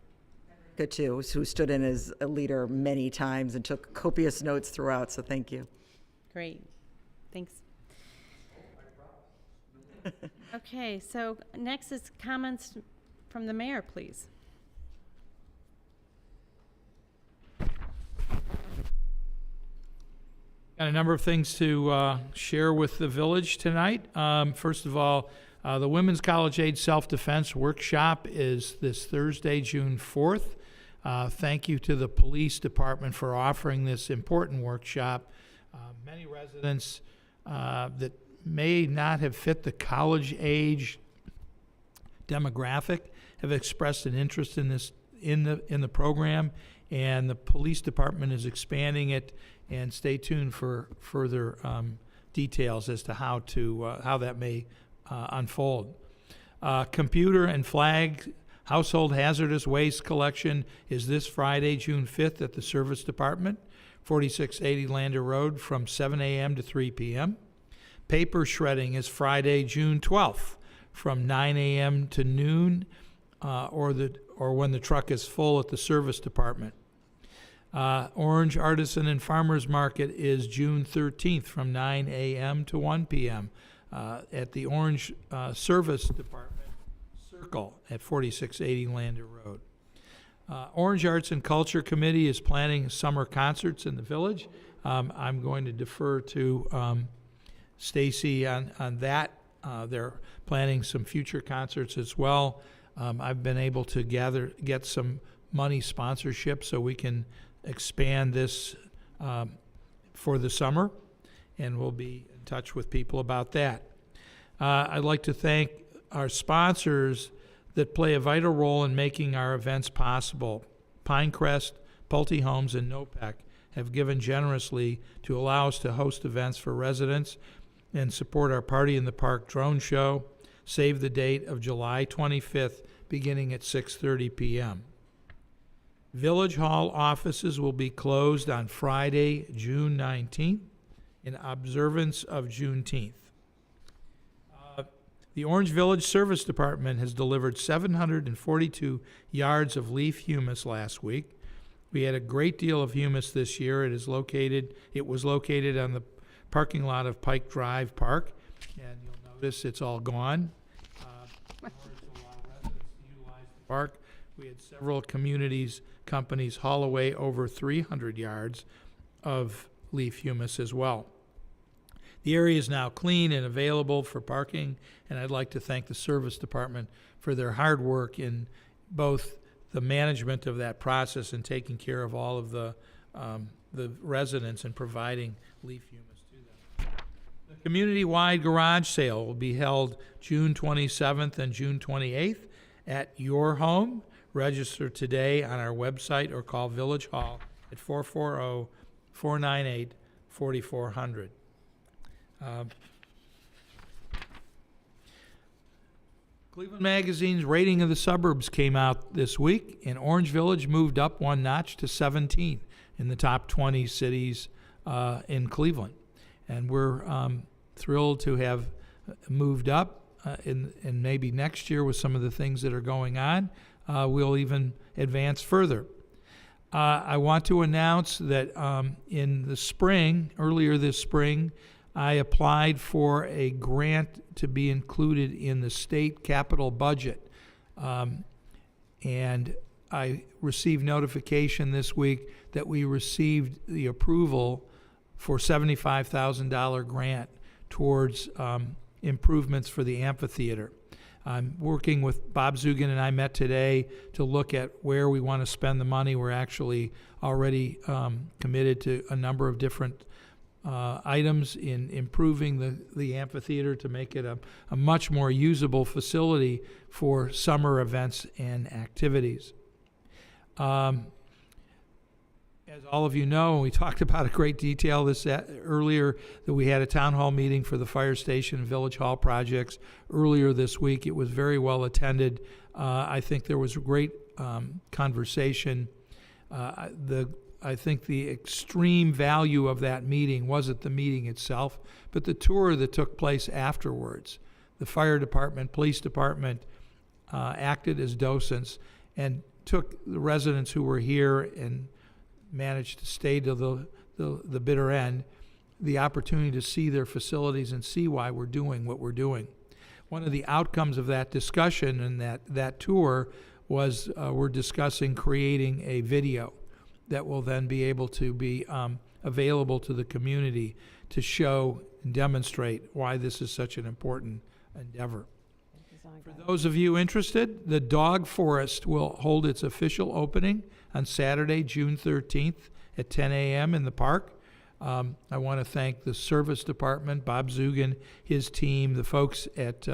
Good too, who stood in as a leader many times and took copious notes throughout, so thank you. Great. Thanks. Okay, so next is comments from the mayor, please. Got a number of things to share with the village tonight. First of all, the Women's College Age Self-Defense Workshop is this Thursday, June 4th. Thank you to the police department for offering this important workshop. Many residents that may not have fit the college age demographic have expressed an interest in this in the program, and the police department is expanding it. And stay tuned for further details as to how that may unfold. Computer and flag household hazardous waste collection is this Friday, June 5th at the Service Department, 4680 Lander Road, from 7 a.m. to 3 p.m. Paper shredding is Friday, June 12th, from 9 a.m. to noon, or when the truck is full at the Service Department. Orange Artisan and Farmers Market is June 13th from 9 a.m. to 1 p.m. At the Orange Service Department Circle at 4680 Lander Road. Orange Arts and Culture Committee is planning summer concerts in the village. I'm going to defer to Stacy on that. They're planning some future concerts as well. I've been able to get some money sponsorship so we can expand this for the summer, and we'll be in touch with people about that. I'd like to thank our sponsors that play a vital role in making our events possible. Pinecrest, Pulte Homes, and NOPEC have given generously to allow us to host events for residents and support our Party in the Park drone show. Save the date of July 25th, beginning at 6:30 p.m. Village Hall offices will be closed on Friday, June 19th, in observance of Juneteenth. The Orange Village Service Department has delivered 742 yards of leaf humus last week. We had a great deal of humus this year. It was located on the parking lot of Pike Drive Park, and you'll notice it's all gone. In order to allow residents to utilize the park, we had several companies haul away over 300 yards of leaf humus as well. The area is now clean and available for parking, and I'd like to thank the Service Department for their hard work in both the management of that process and taking care of all of the residents and providing leaf humus to them. The community-wide garage sale will be held June 27th and June 28th at your home. Register today on our website or call Village Hall at 440-498-4400. Cleveland Magazine's rating of the suburbs came out this week, and Orange Village moved up one notch to 17 in the top 20 cities in Cleveland. And we're thrilled to have moved up, and maybe next year with some of the things that are going on, we'll even advance further. I want to announce that in the spring, earlier this spring, I applied for a grant to be included in the state capital budget. And I received notification this week that we received the approval for $75,000 grant towards improvements for the amphitheater. I'm working with Bob Zugan, and I met today to look at where we want to spend the money. We're actually already committed to a number of different items in improving the amphitheater to make it a much more usable facility for summer events and activities. As all of you know, and we talked about in great detail earlier, that we had a town hall meeting for the fire station and village hall projects earlier this week. It was very well attended. I think there was a great conversation. I think the extreme value of that meeting wasn't the meeting itself, but the tour that took place afterwards. The fire department, police department acted as docents and took the residents who were here and managed to stay to the bitter end, the opportunity to see their facilities and see why we're doing what we're doing. One of the outcomes of that discussion and that tour was we're discussing creating a video that will then be able to be available to the community to show and demonstrate why this is such an important endeavor. For those of you interested, the Dog Forest will hold its official opening on Saturday, June 13th at 10 a.m. in the park. I want to thank the service department, Bob Zugan, his team, the folks at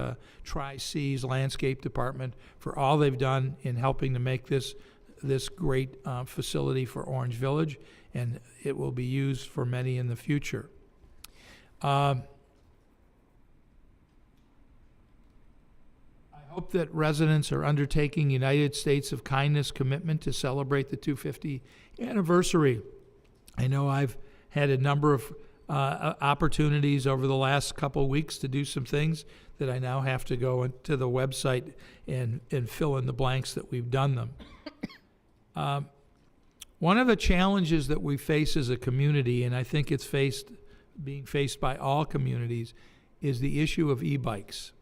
Tri-Seas Landscape Department for all they've done in helping to make this great facility for Orange Village, and it will be used for many in the future. I hope that residents are undertaking United States of Kindness commitment to celebrate the 250th anniversary. I know I've had a number of opportunities over the last couple weeks to do some things that I now have to go into the website and fill in the blanks that we've done them. One of the challenges that we face as a community, and I think it's being faced by all communities, is the issue of e-bikes.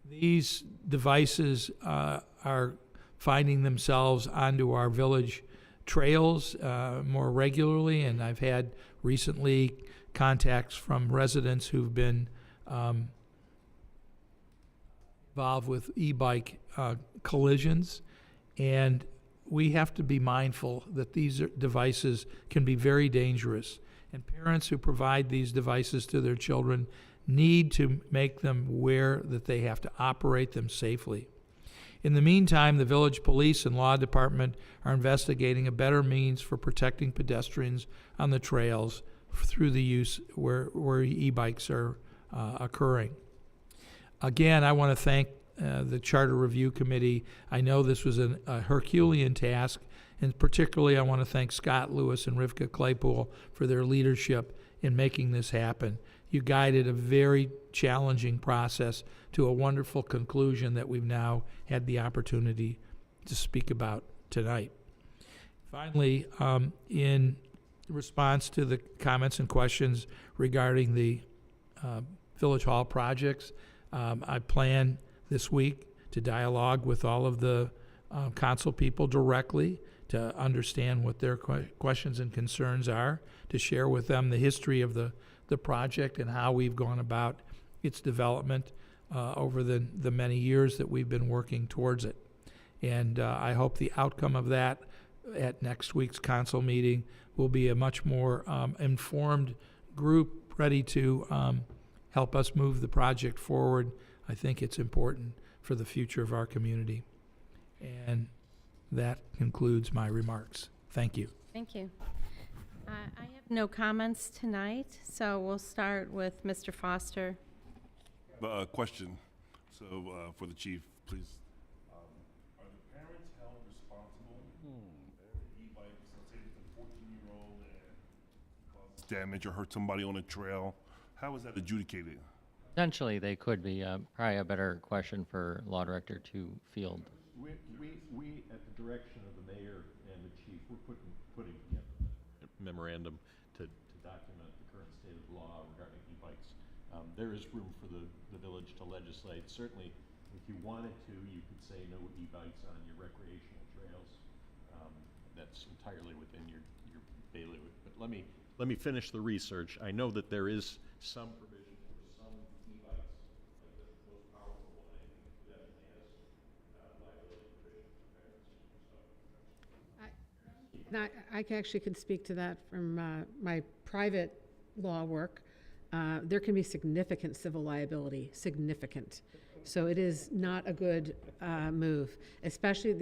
These devices are finding themselves onto our village trails more regularly, and I've had recently contacts from residents who've been involved with e-bike collisions, and we have to be mindful that these devices can be very dangerous, and parents who provide these devices to their children need to make them aware that they have to operate them safely. In the meantime, the village police and law department are investigating a better means for protecting pedestrians on the trails through the use where e-bikes are occurring. Again, I want to thank the Charter Review Committee. I know this was a Herculean task, and particularly I want to thank Scott Lewis and Rivka Claypool for their leadership in making this happen. You guided a very challenging process to a wonderful conclusion that we've now had the opportunity to speak about tonight. Finally, in response to the comments and questions regarding the Village Hall projects, I plan this week to dialogue with all of the council people directly to understand what their questions and concerns are, to share with them the history of the project and how we've gone about its development over the many years that we've been working towards it. And I hope the outcome of that at next week's council meeting will be a much more informed group ready to help us move the project forward. I think it's important for the future of our community. And that concludes my remarks. Thank you. Thank you. I have no comments tonight, so we'll start with Mr. Foster. A question, so for the chief, please. Are the parents held responsible for e-bikes? Let's say it's a 14-year-old and causes damage or hurt somebody on a trail. How is that adjudicated? Potentially, they could be. Probably a better question for Law Director to field. We, at the direction of the mayor and the chief, we're putting together a memorandum to document the current state of law regarding e-bikes. There is room for the village to legislate. Certainly, if you wanted to, you could say no e-bikes on your recreational trails. That's entirely within your bailiwick. But let me finish the research. I know that there is some provision for some e-bikes, like the most powerful one, I think, that has liability provisions for parents. I actually can speak to that from my private law work. There can be significant civil liability, significant. So it is not a good move, especially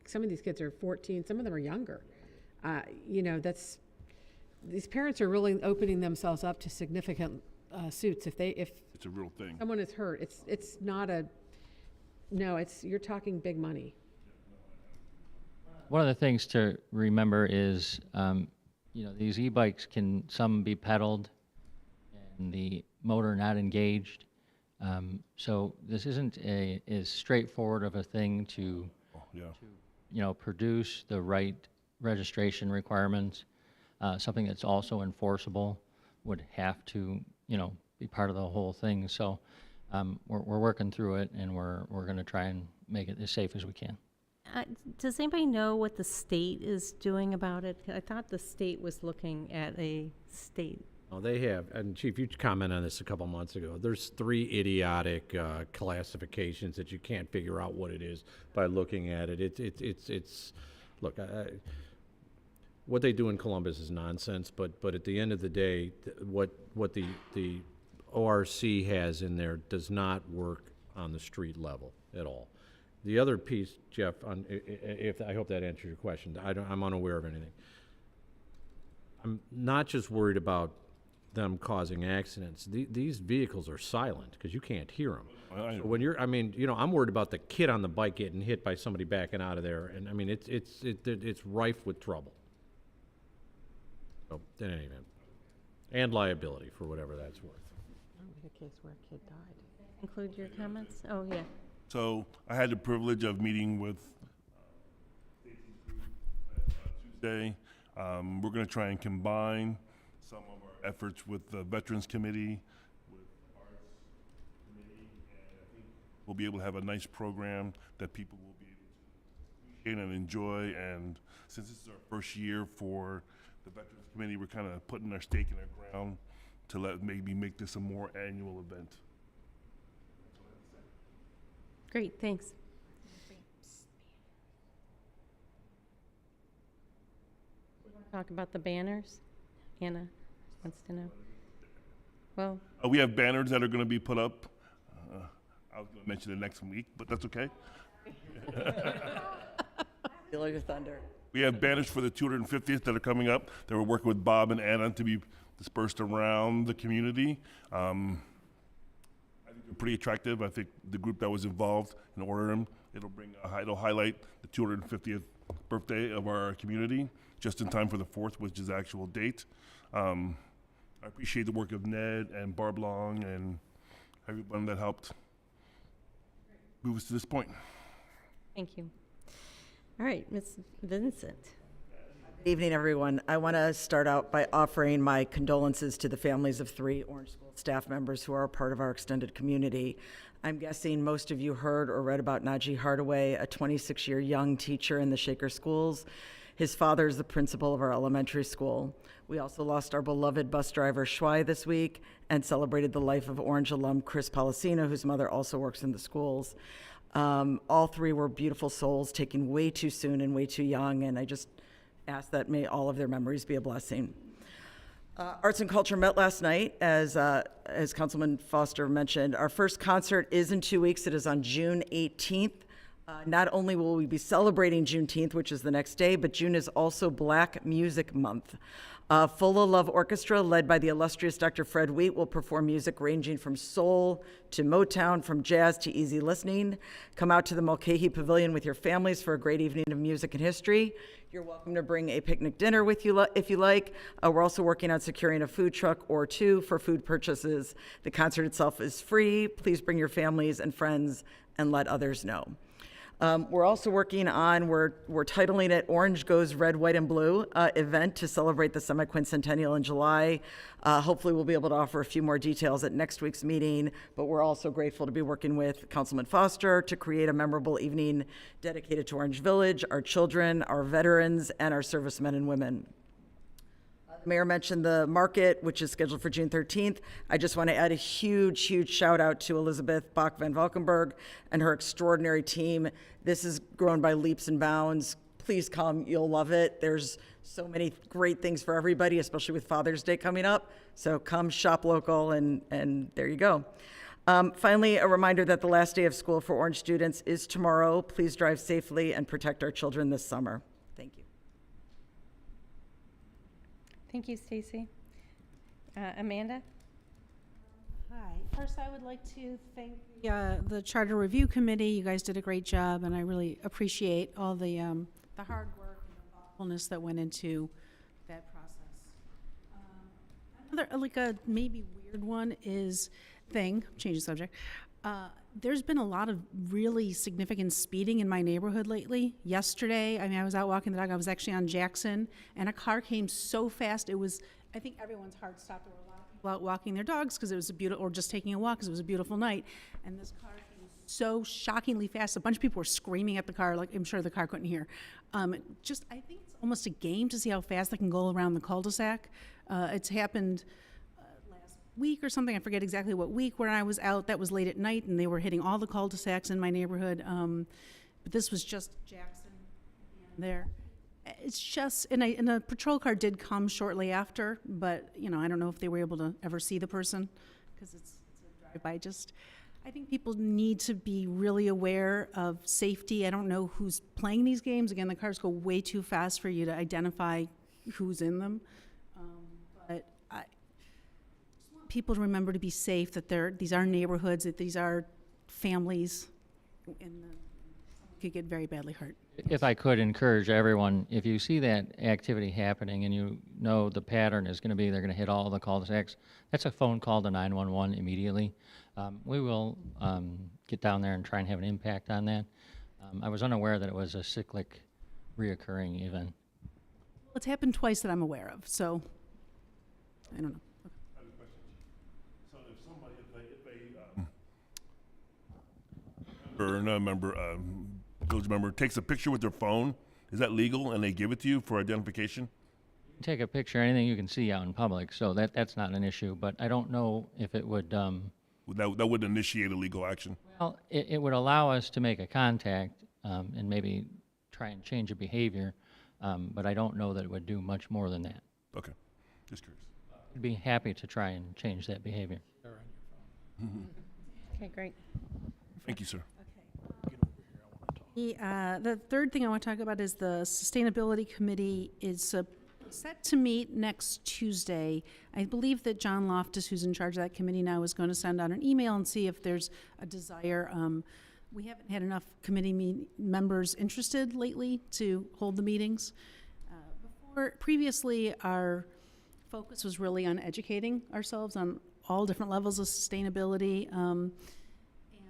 some of these kids are 14, some of them are younger. These parents are really opening themselves up to significant suits if It's a real thing. someone is hurt. It's not you're talking big money. One of the things to remember is, these e-bikes can, some be pedaled and the motor not engaged. So this isn't as straightforward of a thing to, produce the right registration requirements. Something that's also enforceable would have to, be part of the whole thing. So we're working through it, and we're going to try and make it as safe as we can. Does anybody know what the state is doing about it? I thought the state was looking at a state. Oh, they have, and Chief, you commented on this a couple months ago. There's 3 idiotic classifications that you can't figure out what it is by looking at it. It's look, what they do in Columbus is nonsense, but at the end of the day, what the ORC has in there does not work on the street level at all. The other piece, Jeff, I hope that answers your question. I'm unaware of anything. I'm not just worried about them causing accidents. These vehicles are silent because you can't hear them. So when I'm worried about the kid on the bike getting hit by somebody backing out of there, and it's rife with trouble. So, in any event, and liability for whatever that's worth. The case where a kid died. Include your comments? Oh, yeah. So I had the privilege of meeting with Stacy's group Tuesday. We're going to try and combine some of our efforts with the Veterans Committee, with Arts Committee, and I think we'll be able to have a nice program that people will be able to appreciate and enjoy. And since this is our first year for the Veterans Committee, we're kind of putting our stake in our ground to maybe make this a more annual event. Great, thanks. Talk about the banners? Anna wants to know. Well, We have banners that are going to be put up. I was going to mention it next week, but that's okay. Feel like a thunder. We have banners for the 250th that are coming up that we're working with Bob and Anna to be dispersed around the community. I think they're pretty attractive. I think the group that was involved in ordering them, it'll highlight the 250th birthday of our community just in time for the 4th, which is the actual date. I appreciate the work of Ned and Barb Long and everyone that helped move us to this point. thank you. All right, Ms. Vincent. Good evening, everyone. I want to start out by offering my condolences to the families of 3 Orange School staff members who are a part of our extended community. I'm guessing most of you heard or read about Najee Hardaway, a 26-year young teacher in the Shaker schools. His father is the principal of our elementary school. We also lost our beloved bus driver, Shwai, this week, and celebrated the life of Orange alum Chris Policino, whose mother also works in the schools. All 3 were beautiful souls, taken way too soon and way too young, and I just ask that may all of their memories be a blessing. Arts and Culture met last night, as Councilman Foster mentioned. Our first concert is in 2 weeks. It is on June 18th. Not only will we be celebrating Juneteenth, which is the next day, but June is also Black Music Month. Full of Love Orchestra, led by the illustrious Dr. Fred Wheat, will perform music ranging from soul to Motown, from jazz to easy listening. Come out to the Mulcahy Pavilion with your families for a great evening of music and history. You're welcome to bring a picnic dinner with you if you like. We're also working on securing a food truck or 2 for food purchases. The concert itself is free. Please bring your families and friends and let others know. We're also working on, we're titling it Orange Goes Red, White, and Blue event to celebrate the semi-quincentennial in July. Hopefully we'll be able to offer a few more details at next week's meeting, but we're also grateful to be working with Councilman Foster to create a memorable evening dedicated to Orange Village, our children, our veterans, and our servicemen and women. The mayor mentioned the market, which is scheduled for June 13th. I just want to add a huge, huge shout out to Elizabeth Bach van Valkenburg and her extraordinary team. This has grown by leaps and bounds. Please come, you'll love it. There's so many great things for everybody, especially with Father's Day coming up. So come shop local, and there you go. Finally, a reminder that the last day of school for Orange students is tomorrow. Please drive safely and protect our children this summer. Thank you. Thank you, Stacy. Amanda? Hi. First, I would like to thank the Charter Review Committee. You guys did a great job, and I really appreciate all the hard work and the thoughtfulness that went into that process. Another, like a maybe weird one is change the subject. There's been a lot of really significant speeding in my neighborhood lately. Yesterday, I mean, I was out walking the dog. I was actually on Jackson, and a car came so fast. I think everyone's heart stopped. There were a lot of people out walking their dogs because it was a beautiful, or just taking a walk because it was a beautiful night. And this car came so shockingly fast. A bunch of people were screaming at the car, like I'm sure the car couldn't hear. I think it's almost a game to see how fast they can go around the cul-de-sac. It's happened last week or something. I forget exactly what week where I was out. That was late at night, and they were hitting all the cul-de-sacs in my neighborhood. But this was just Jackson and there. It's just, and a patrol car did come shortly after, but, I don't know if they were able to ever see the person because it's a drive-by. I think people need to be really aware of safety. I don't know who's playing these games. Again, the cars go way too fast for you to identify who's in them. But I just want people to remember to be safe, that these are neighborhoods, that these are families, and could get very badly hurt. If I could encourage everyone, if you see that activity happening and you know the pattern is going to be they're going to hit all the cul-de-sacs, that's a phone call to 911 immediately. We will get down there and try and have an impact on that. I was unaware that it was a cyclic, reoccurring event. It's happened twice that I'm aware of, so I don't know. I have a question. So if somebody, village member takes a picture with their phone, is that legal and they give it to you for identification? Take a picture, anything you can see out in public, so that's not an issue, but I don't know if it would, That would initiate a legal action? well, it would allow us to make a contact and maybe try and change a behavior, but I don't know that it would do much more than that. Okay, just curious. I'd be happy to try and change that behavior. Okay, great. Thank you, sir. The third thing I want to talk about is the Sustainability Committee is set to meet next Tuesday. I believe that John Loftus, who's in charge of that committee now, is going to send out an email and see if there's a desire. We haven't had enough committee members interested lately to hold the meetings. Previously, our focus was really on educating ourselves on all different levels of sustainability.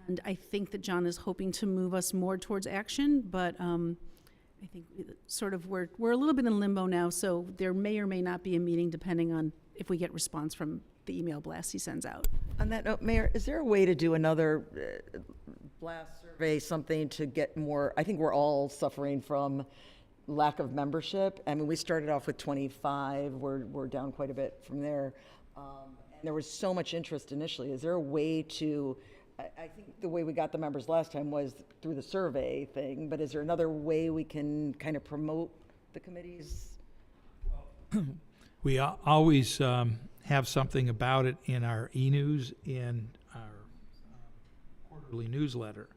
And I think that John is hoping to move us more towards action, but I think we're a little bit in limbo now, so there may or may not be a meeting depending on if we get response from the email blast he sends out. On that note, Mayor, is there a way to do another blast survey, something to get more? I think we're all suffering from lack of membership. I mean, we started off with 25. We're down quite a bit from there. And there was so much interest initially. Is there a way to, I think the way we got the members last time was through the survey thing, but is there another way we can kind of promote the committees? We always have something about it in our e-news, in our quarterly newsletter.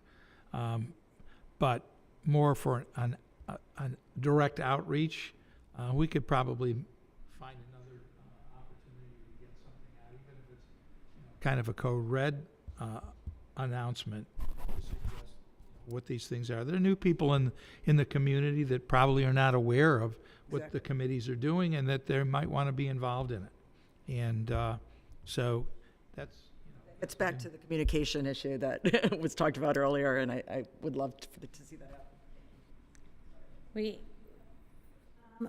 But more for a direct outreach, we could probably find another opportunity to get something out, even if it's kind of a code red announcement to suggest what these things are. There are new people in the community that probably are not aware of what the committees are doing, and that they might want to be involved in it. And so that's, It's back to the communication issue that was talked about earlier, and I would love to see that happen.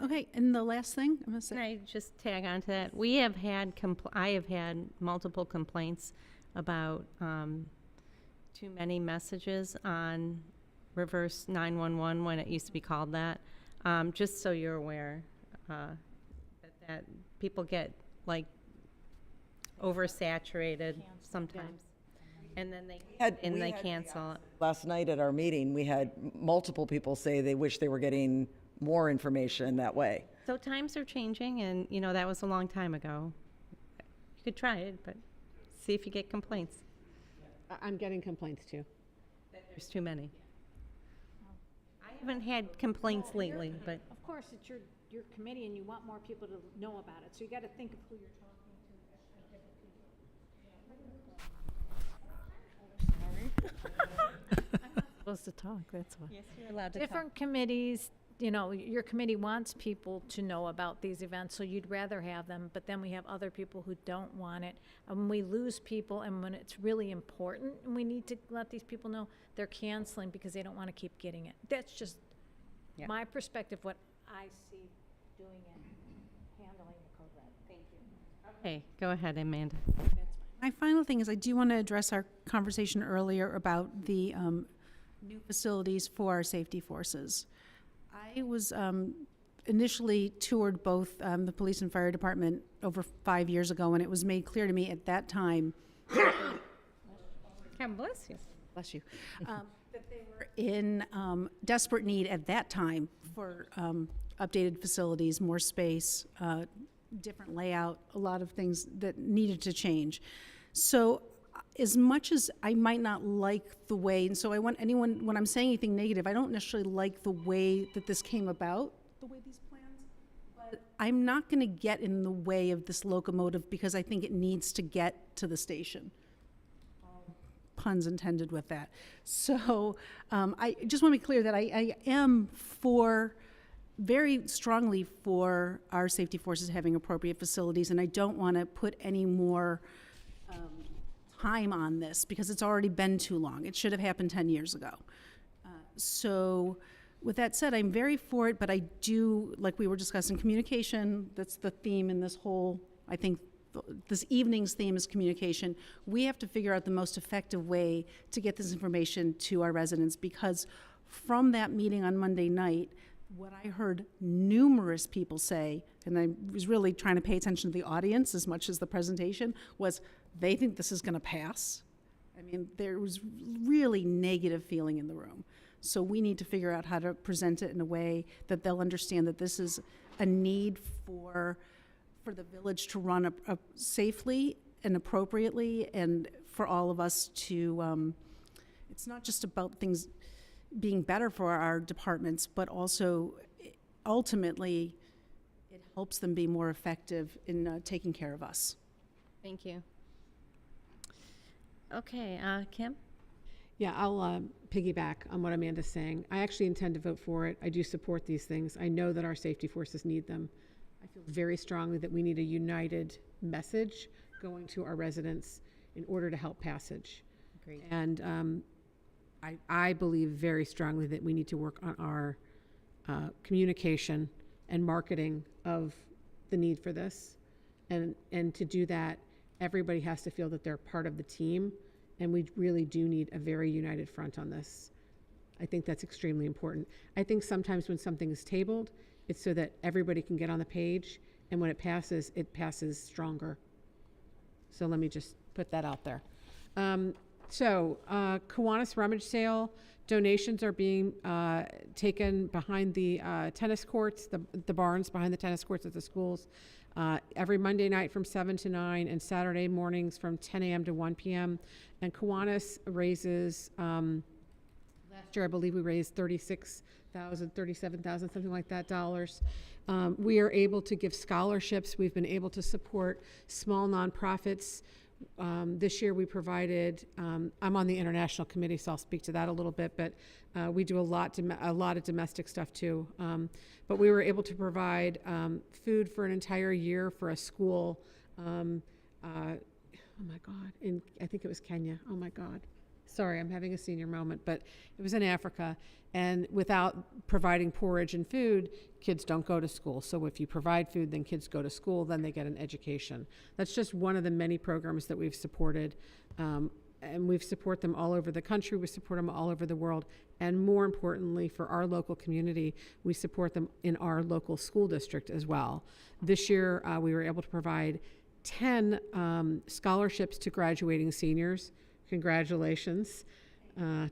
Okay, and the last thing I'm going to Can say. I just tag on to that? I have had multiple complaints about too many messages on reverse 911 when it used to be called that. Just so you're aware that people get like oversaturated sometimes, and then they cancel it. Last night at our meeting, we had multiple people say they wish they were getting more information that way. So times are changing, and that was a long time ago. You could try it, but see if you get complaints. I'm getting complaints too. There's too many. I haven't had complaints lately, but Of course, it's your committee and you want more people to know about it, so you gotta think of who you're talking to. Supposed to talk, that's why. yes, you're allowed to talk. Different committees, you know, your committee wants people to know about these events, so you'd rather have them, but then we have other people who don't want it. And we lose people, and when it's really important, and we need to let these people know, they're canceling because they don't want to keep getting it. That's just Yeah. my perspective, what I see doing it, handling the code red. Thank you. Okay, go ahead, Amanda. My final thing is I do want to address our conversation earlier about the new facilities for our safety forces. I was initially toured both the police and fire department over 5 years ago, and it was made clear to me at that time, God bless you. bless you, that they were in desperate need at that time for updated facilities, more space, different layout, a lot of things that needed to change. So as much as I might not like the way, and so I want anyone, when I'm saying anything negative, I don't necessarily like the way that this came about, the way these plans, but I'm not going to get in the way of this locomotive because I think it needs to get to the station. Puns intended with that. So I just want to be clear that I am very strongly for our safety forces having appropriate facilities, and I don't want to put any more time on this because it's already been too long. It should have happened 10 years ago. So with that said, I'm very for it, but I do, like we were discussing, communication, that's the theme in this whole, I think, this evening's theme is communication. We have to figure out the most effective way to get this information to our residents, because from that meeting on Monday night, what I heard numerous people say, and I was really trying to pay attention to the audience as much as the presentation, was they think this is going to pass. I mean, there was really negative feeling in the room. So we need to figure out how to present it in a way that they'll understand that this is a need for the village to run safely and appropriately, and for all of us to, it's not just about things being better for our departments, but also ultimately it helps them be more effective in taking care of us. Thank you. Okay, Kim? Yeah, I'll piggyback on what Amanda's saying. I actually intend to vote for it. I do support these things. I know that our safety forces need them. I feel very strongly that we need a united message going to our residents in order to help passage. Agreed. And I believe very strongly that we need to work on our communication and marketing of the need for this. And to do that, everybody has to feel that they're part of the team, and we really do need a very united front on this. I think that's extremely important. I think sometimes when something is tabled, it's so that everybody can get on the page, and when it passes stronger. So let me just put that out there. Kiwanis rummage sale, donations are being taken behind the tennis courts, the barns behind the tennis courts at the schools, every Monday night from 7 to 9 and Saturday mornings from 10 a.m. to 1 p.m. And Kiwanis raises, last year I believe we raised $37,000, something like that, dollars. We are able to give scholarships. We've been able to support small nonprofits. This year we provided, I'm on the international committee, so I'll speak to that a little bit, but we do a lot of domestic stuff too. But we were able to provide food for an entire year for a school, oh my God, I think it was Kenya, oh my God. Sorry, I'm having a senior moment, but it was in Africa, and without providing porridge and food, kids don't go to school. So if you provide food, then kids go to school, then they get an education. That's just one of the many programs that we've supported, and we've supported them all over the country, we support them all over the world, and more importantly, for our local community, we support them in our local school district as well. This year, we were able to provide 10 scholarships to graduating seniors. Congratulations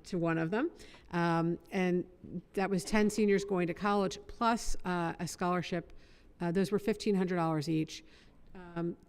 to one of them. And that was 10 seniors going to college, plus a scholarship. Those were $1,500 each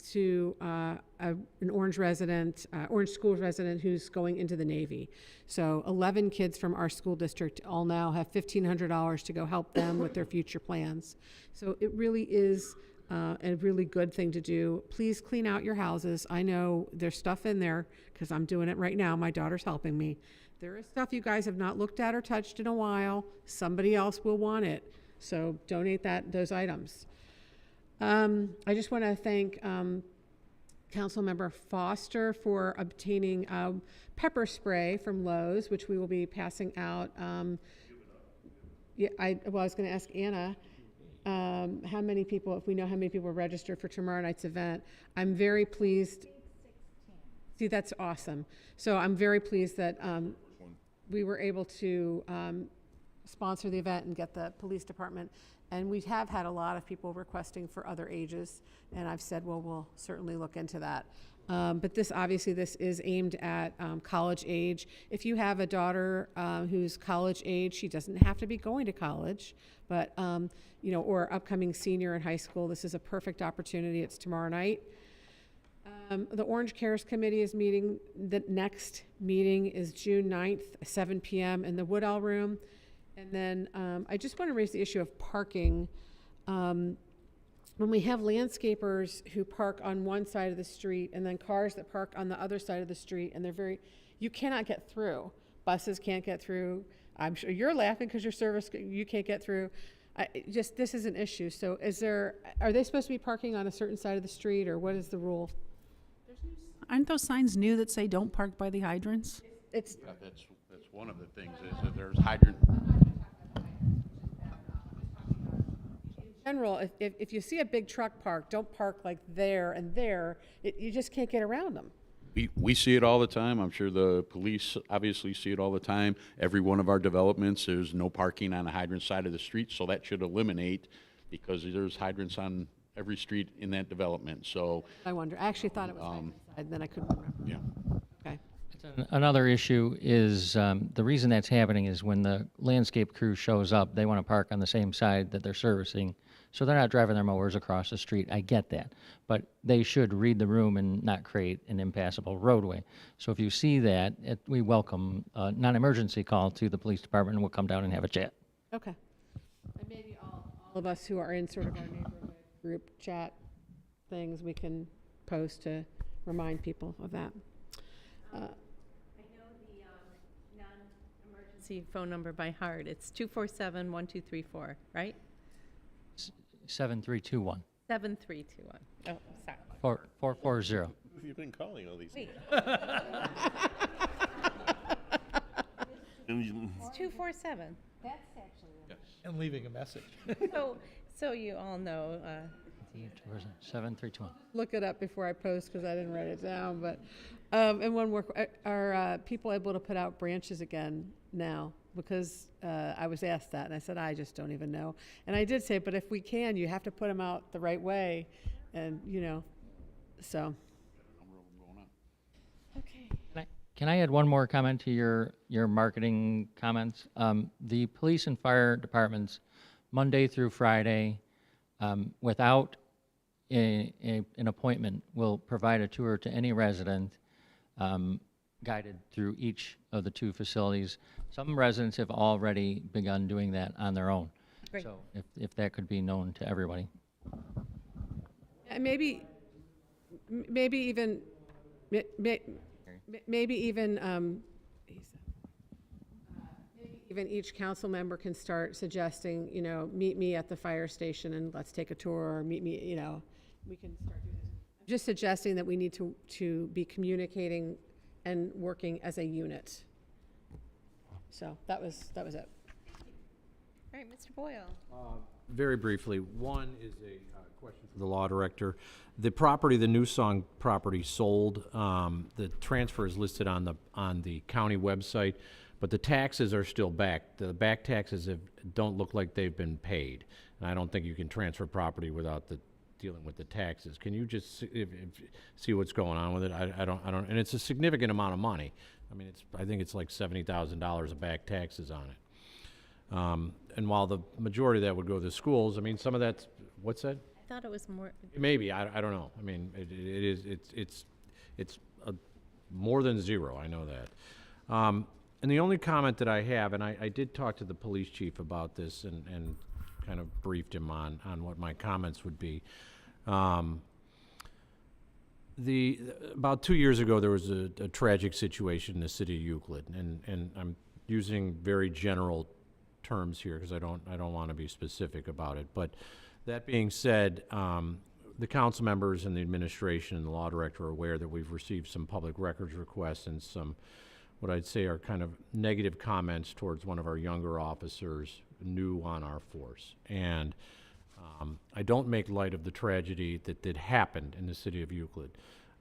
to an Orange resident, Orange school resident who's going into the Navy. So 11 kids from our school district all now have $1,500 to go help them with their future plans. So it really is a really good thing to do. Please clean out your houses. I know there's stuff in there because I'm doing it right now. My daughter's helping me. There is stuff you guys have not looked at or touched in a while. Somebody else will want it. So donate those items. I just want to thank Councilmember Foster for obtaining pepper spray from Lowe's, which we will be passing out. Yeah, I was going to ask Anna how many people, if we know how many people are registered for tomorrow night's event. I'm very pleased. See, that's awesome. So I'm very pleased that we were able to sponsor the event and get the police department. And we have had a lot of people requesting for other ages, and I've said, well, we'll certainly look into that. But this is aimed at college age. If you have a daughter who's college age, she doesn't have to be going to college, but or upcoming senior in high school, this is a perfect opportunity. It's tomorrow night. The Orange Cares Committee is meeting. The next meeting is June 9th, 7 p.m. in the Woodall Room. And then I just want to raise the issue of parking. When we have landscapers who park on one side of the street and then cars that park on the other side of the street, and you cannot get through. Buses can't get through. I'm sure you're laughing because your service, you can't get through. This is an issue. So are they supposed to be parking on a certain side of the street, or what is the rule? Aren't those signs new that say don't park by the hydrants? It's Yeah, that's one of the things, is that there's hydrant. In general, if you see a big truck parked, don't park like there and there. You just can't get around them. We see it all the time. I'm sure the police obviously see it all the time. Every one of our developments, there's no parking on the hydrant side of the street, so that should eliminate, because there's hydrants on every street in that development, so. I wonder. I actually thought it was hydrant side, then I couldn't remember. Yeah. Okay. Another issue is, the reason that's happening is when the landscape crew shows up, they want to park on the same side that they're servicing, so they're not driving their mowers across the street. I get that. But they should read the room and not create an impassable roadway. So if you see that, we welcome a non-emergency call to the police department, and we'll come down and have a chat. Okay. And maybe all of us who are in sort of our neighborhood group chat things, we can post to remind people of that. I know the non-emergency phone number by heart. It's 247-1234, right? 7321. 7321. Oh, sorry. 440. You've been calling all these. Wait. And It's 247. That's actually. And leaving a message. So you all know. 7321. Look it up before I post because I didn't write it down. But and one more, are people able to put out branches again now? Because I was asked that, and I said I just don't even know. And I did say, but if we can, you have to put them out the right way, and so. Okay. Can I add one more comment to your marketing comments? The police and fire departments, Monday through Friday, without an appointment, will provide a tour to any resident, guided through each of the two facilities. Some residents have already begun doing that on their own. Great. So if that could be known to everybody. And maybe even even each council member can start suggesting, meet me at the fire station and let's take a tour, or meet me, we can start doing this. I'm just suggesting that we need to be communicating and working as a unit. So that was it. All right, Mr. Boyle. Very briefly, one is a question for the law director. The property, the New Song property sold, the transfer is listed on the county website, but the taxes are still back. The back taxes don't look like they've been paid. And I don't think you can transfer property without dealing with the taxes. Can you just see what's going on with it? I don't, and it's a significant amount of money. I mean, I think it's like $70,000 of back taxes on it. And while the majority of that would go to the schools, I mean, some of that's, what's that? I thought it was more, Maybe, I don't know. I mean, it is, it's more than zero, I know that. And the only comment that I have, and I did talk to the police chief about this and kind of briefed him on what my comments would be. About 2 years ago, there was a tragic situation in the city of Euclid, and I'm using very general terms here because I don't want to be specific about it. But that being said, the council members and the administration and the law director are aware that we've received some public records requests and some, what I'd say are kind of negative comments towards one of our younger officers new on our force. And I don't make light of the tragedy that happened in the city of Euclid.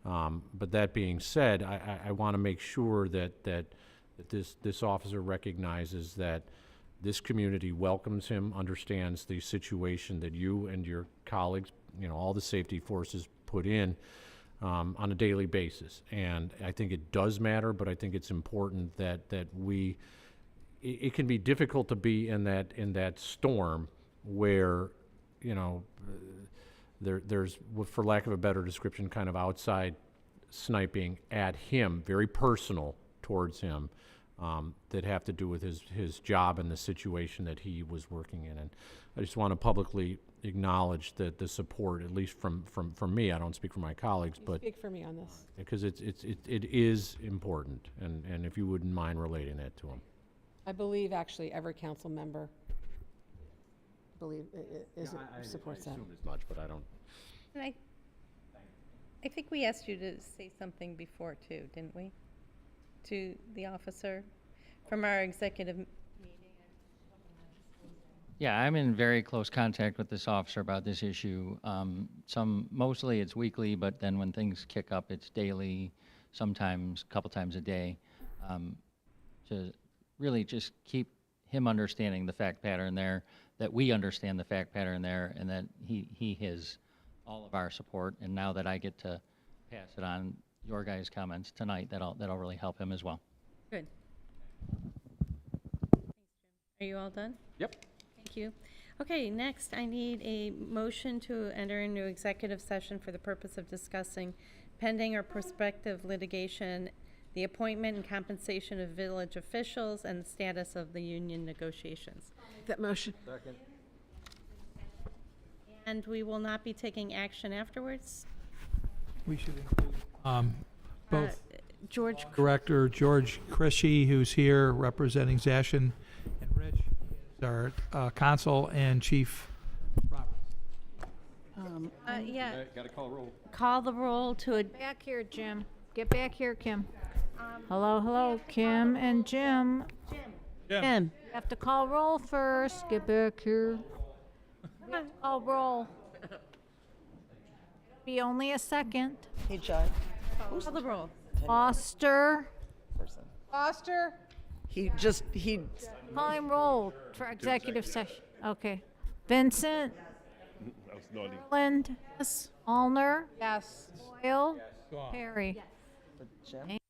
But that being said, I want to make sure that this officer recognizes that this community welcomes him, understands the situation that you and your colleagues, all the safety forces put in on a daily basis. And I think it does matter, but I think it's important that we, it can be difficult to be in that storm where, there's, for lack of a better description, kind of outside sniping at him, very personal towards him, that have to do with his job and the situation that he was working in. And I just want to publicly acknowledge the support, at least from me. I don't speak for my colleagues, You but speak for me on this. because it is important, and if you wouldn't mind relating that to him. I believe actually every council member supports that. I assume as much, but I don't. and I think we asked you to say something before too, didn't we? To the officer from our executive meeting. Yeah, I'm in very close contact with this officer about this issue. Mostly it's weekly, but then when things kick up, it's daily, sometimes a couple times a day, to really just keep him understanding the fact pattern there, that we understand the fact pattern there, and that he has all of our support. And now that I get to pass it on, your guys' comments tonight, that'll really help him as well. Good. Are you all done? Yep. Thank you. Okay, next I need a motion to enter into executive session for the purpose of discussing pending or prospective litigation, the appointment and compensation of village officials, and the status of the union negotiations. That motion. Second. And we will not be taking action afterwards. We should include both George, Director George Krishy, who's here representing Zashin and Rich, is our consul, and Chief Roberts. yeah, Got to call roll. call the roll to, Back here, Jim. Get back here, Kim. Hello, Kim and Jim. Jim. You have to call roll first. Get back here. We have to call roll. Be only a second. Hey, Judd. Call the roll. Foster. Person. Foster. He Calling roll for executive session. Okay. Vincent. That was naughty. Lind. Yes. Allner. Yes. Boyle. Perry. Jim.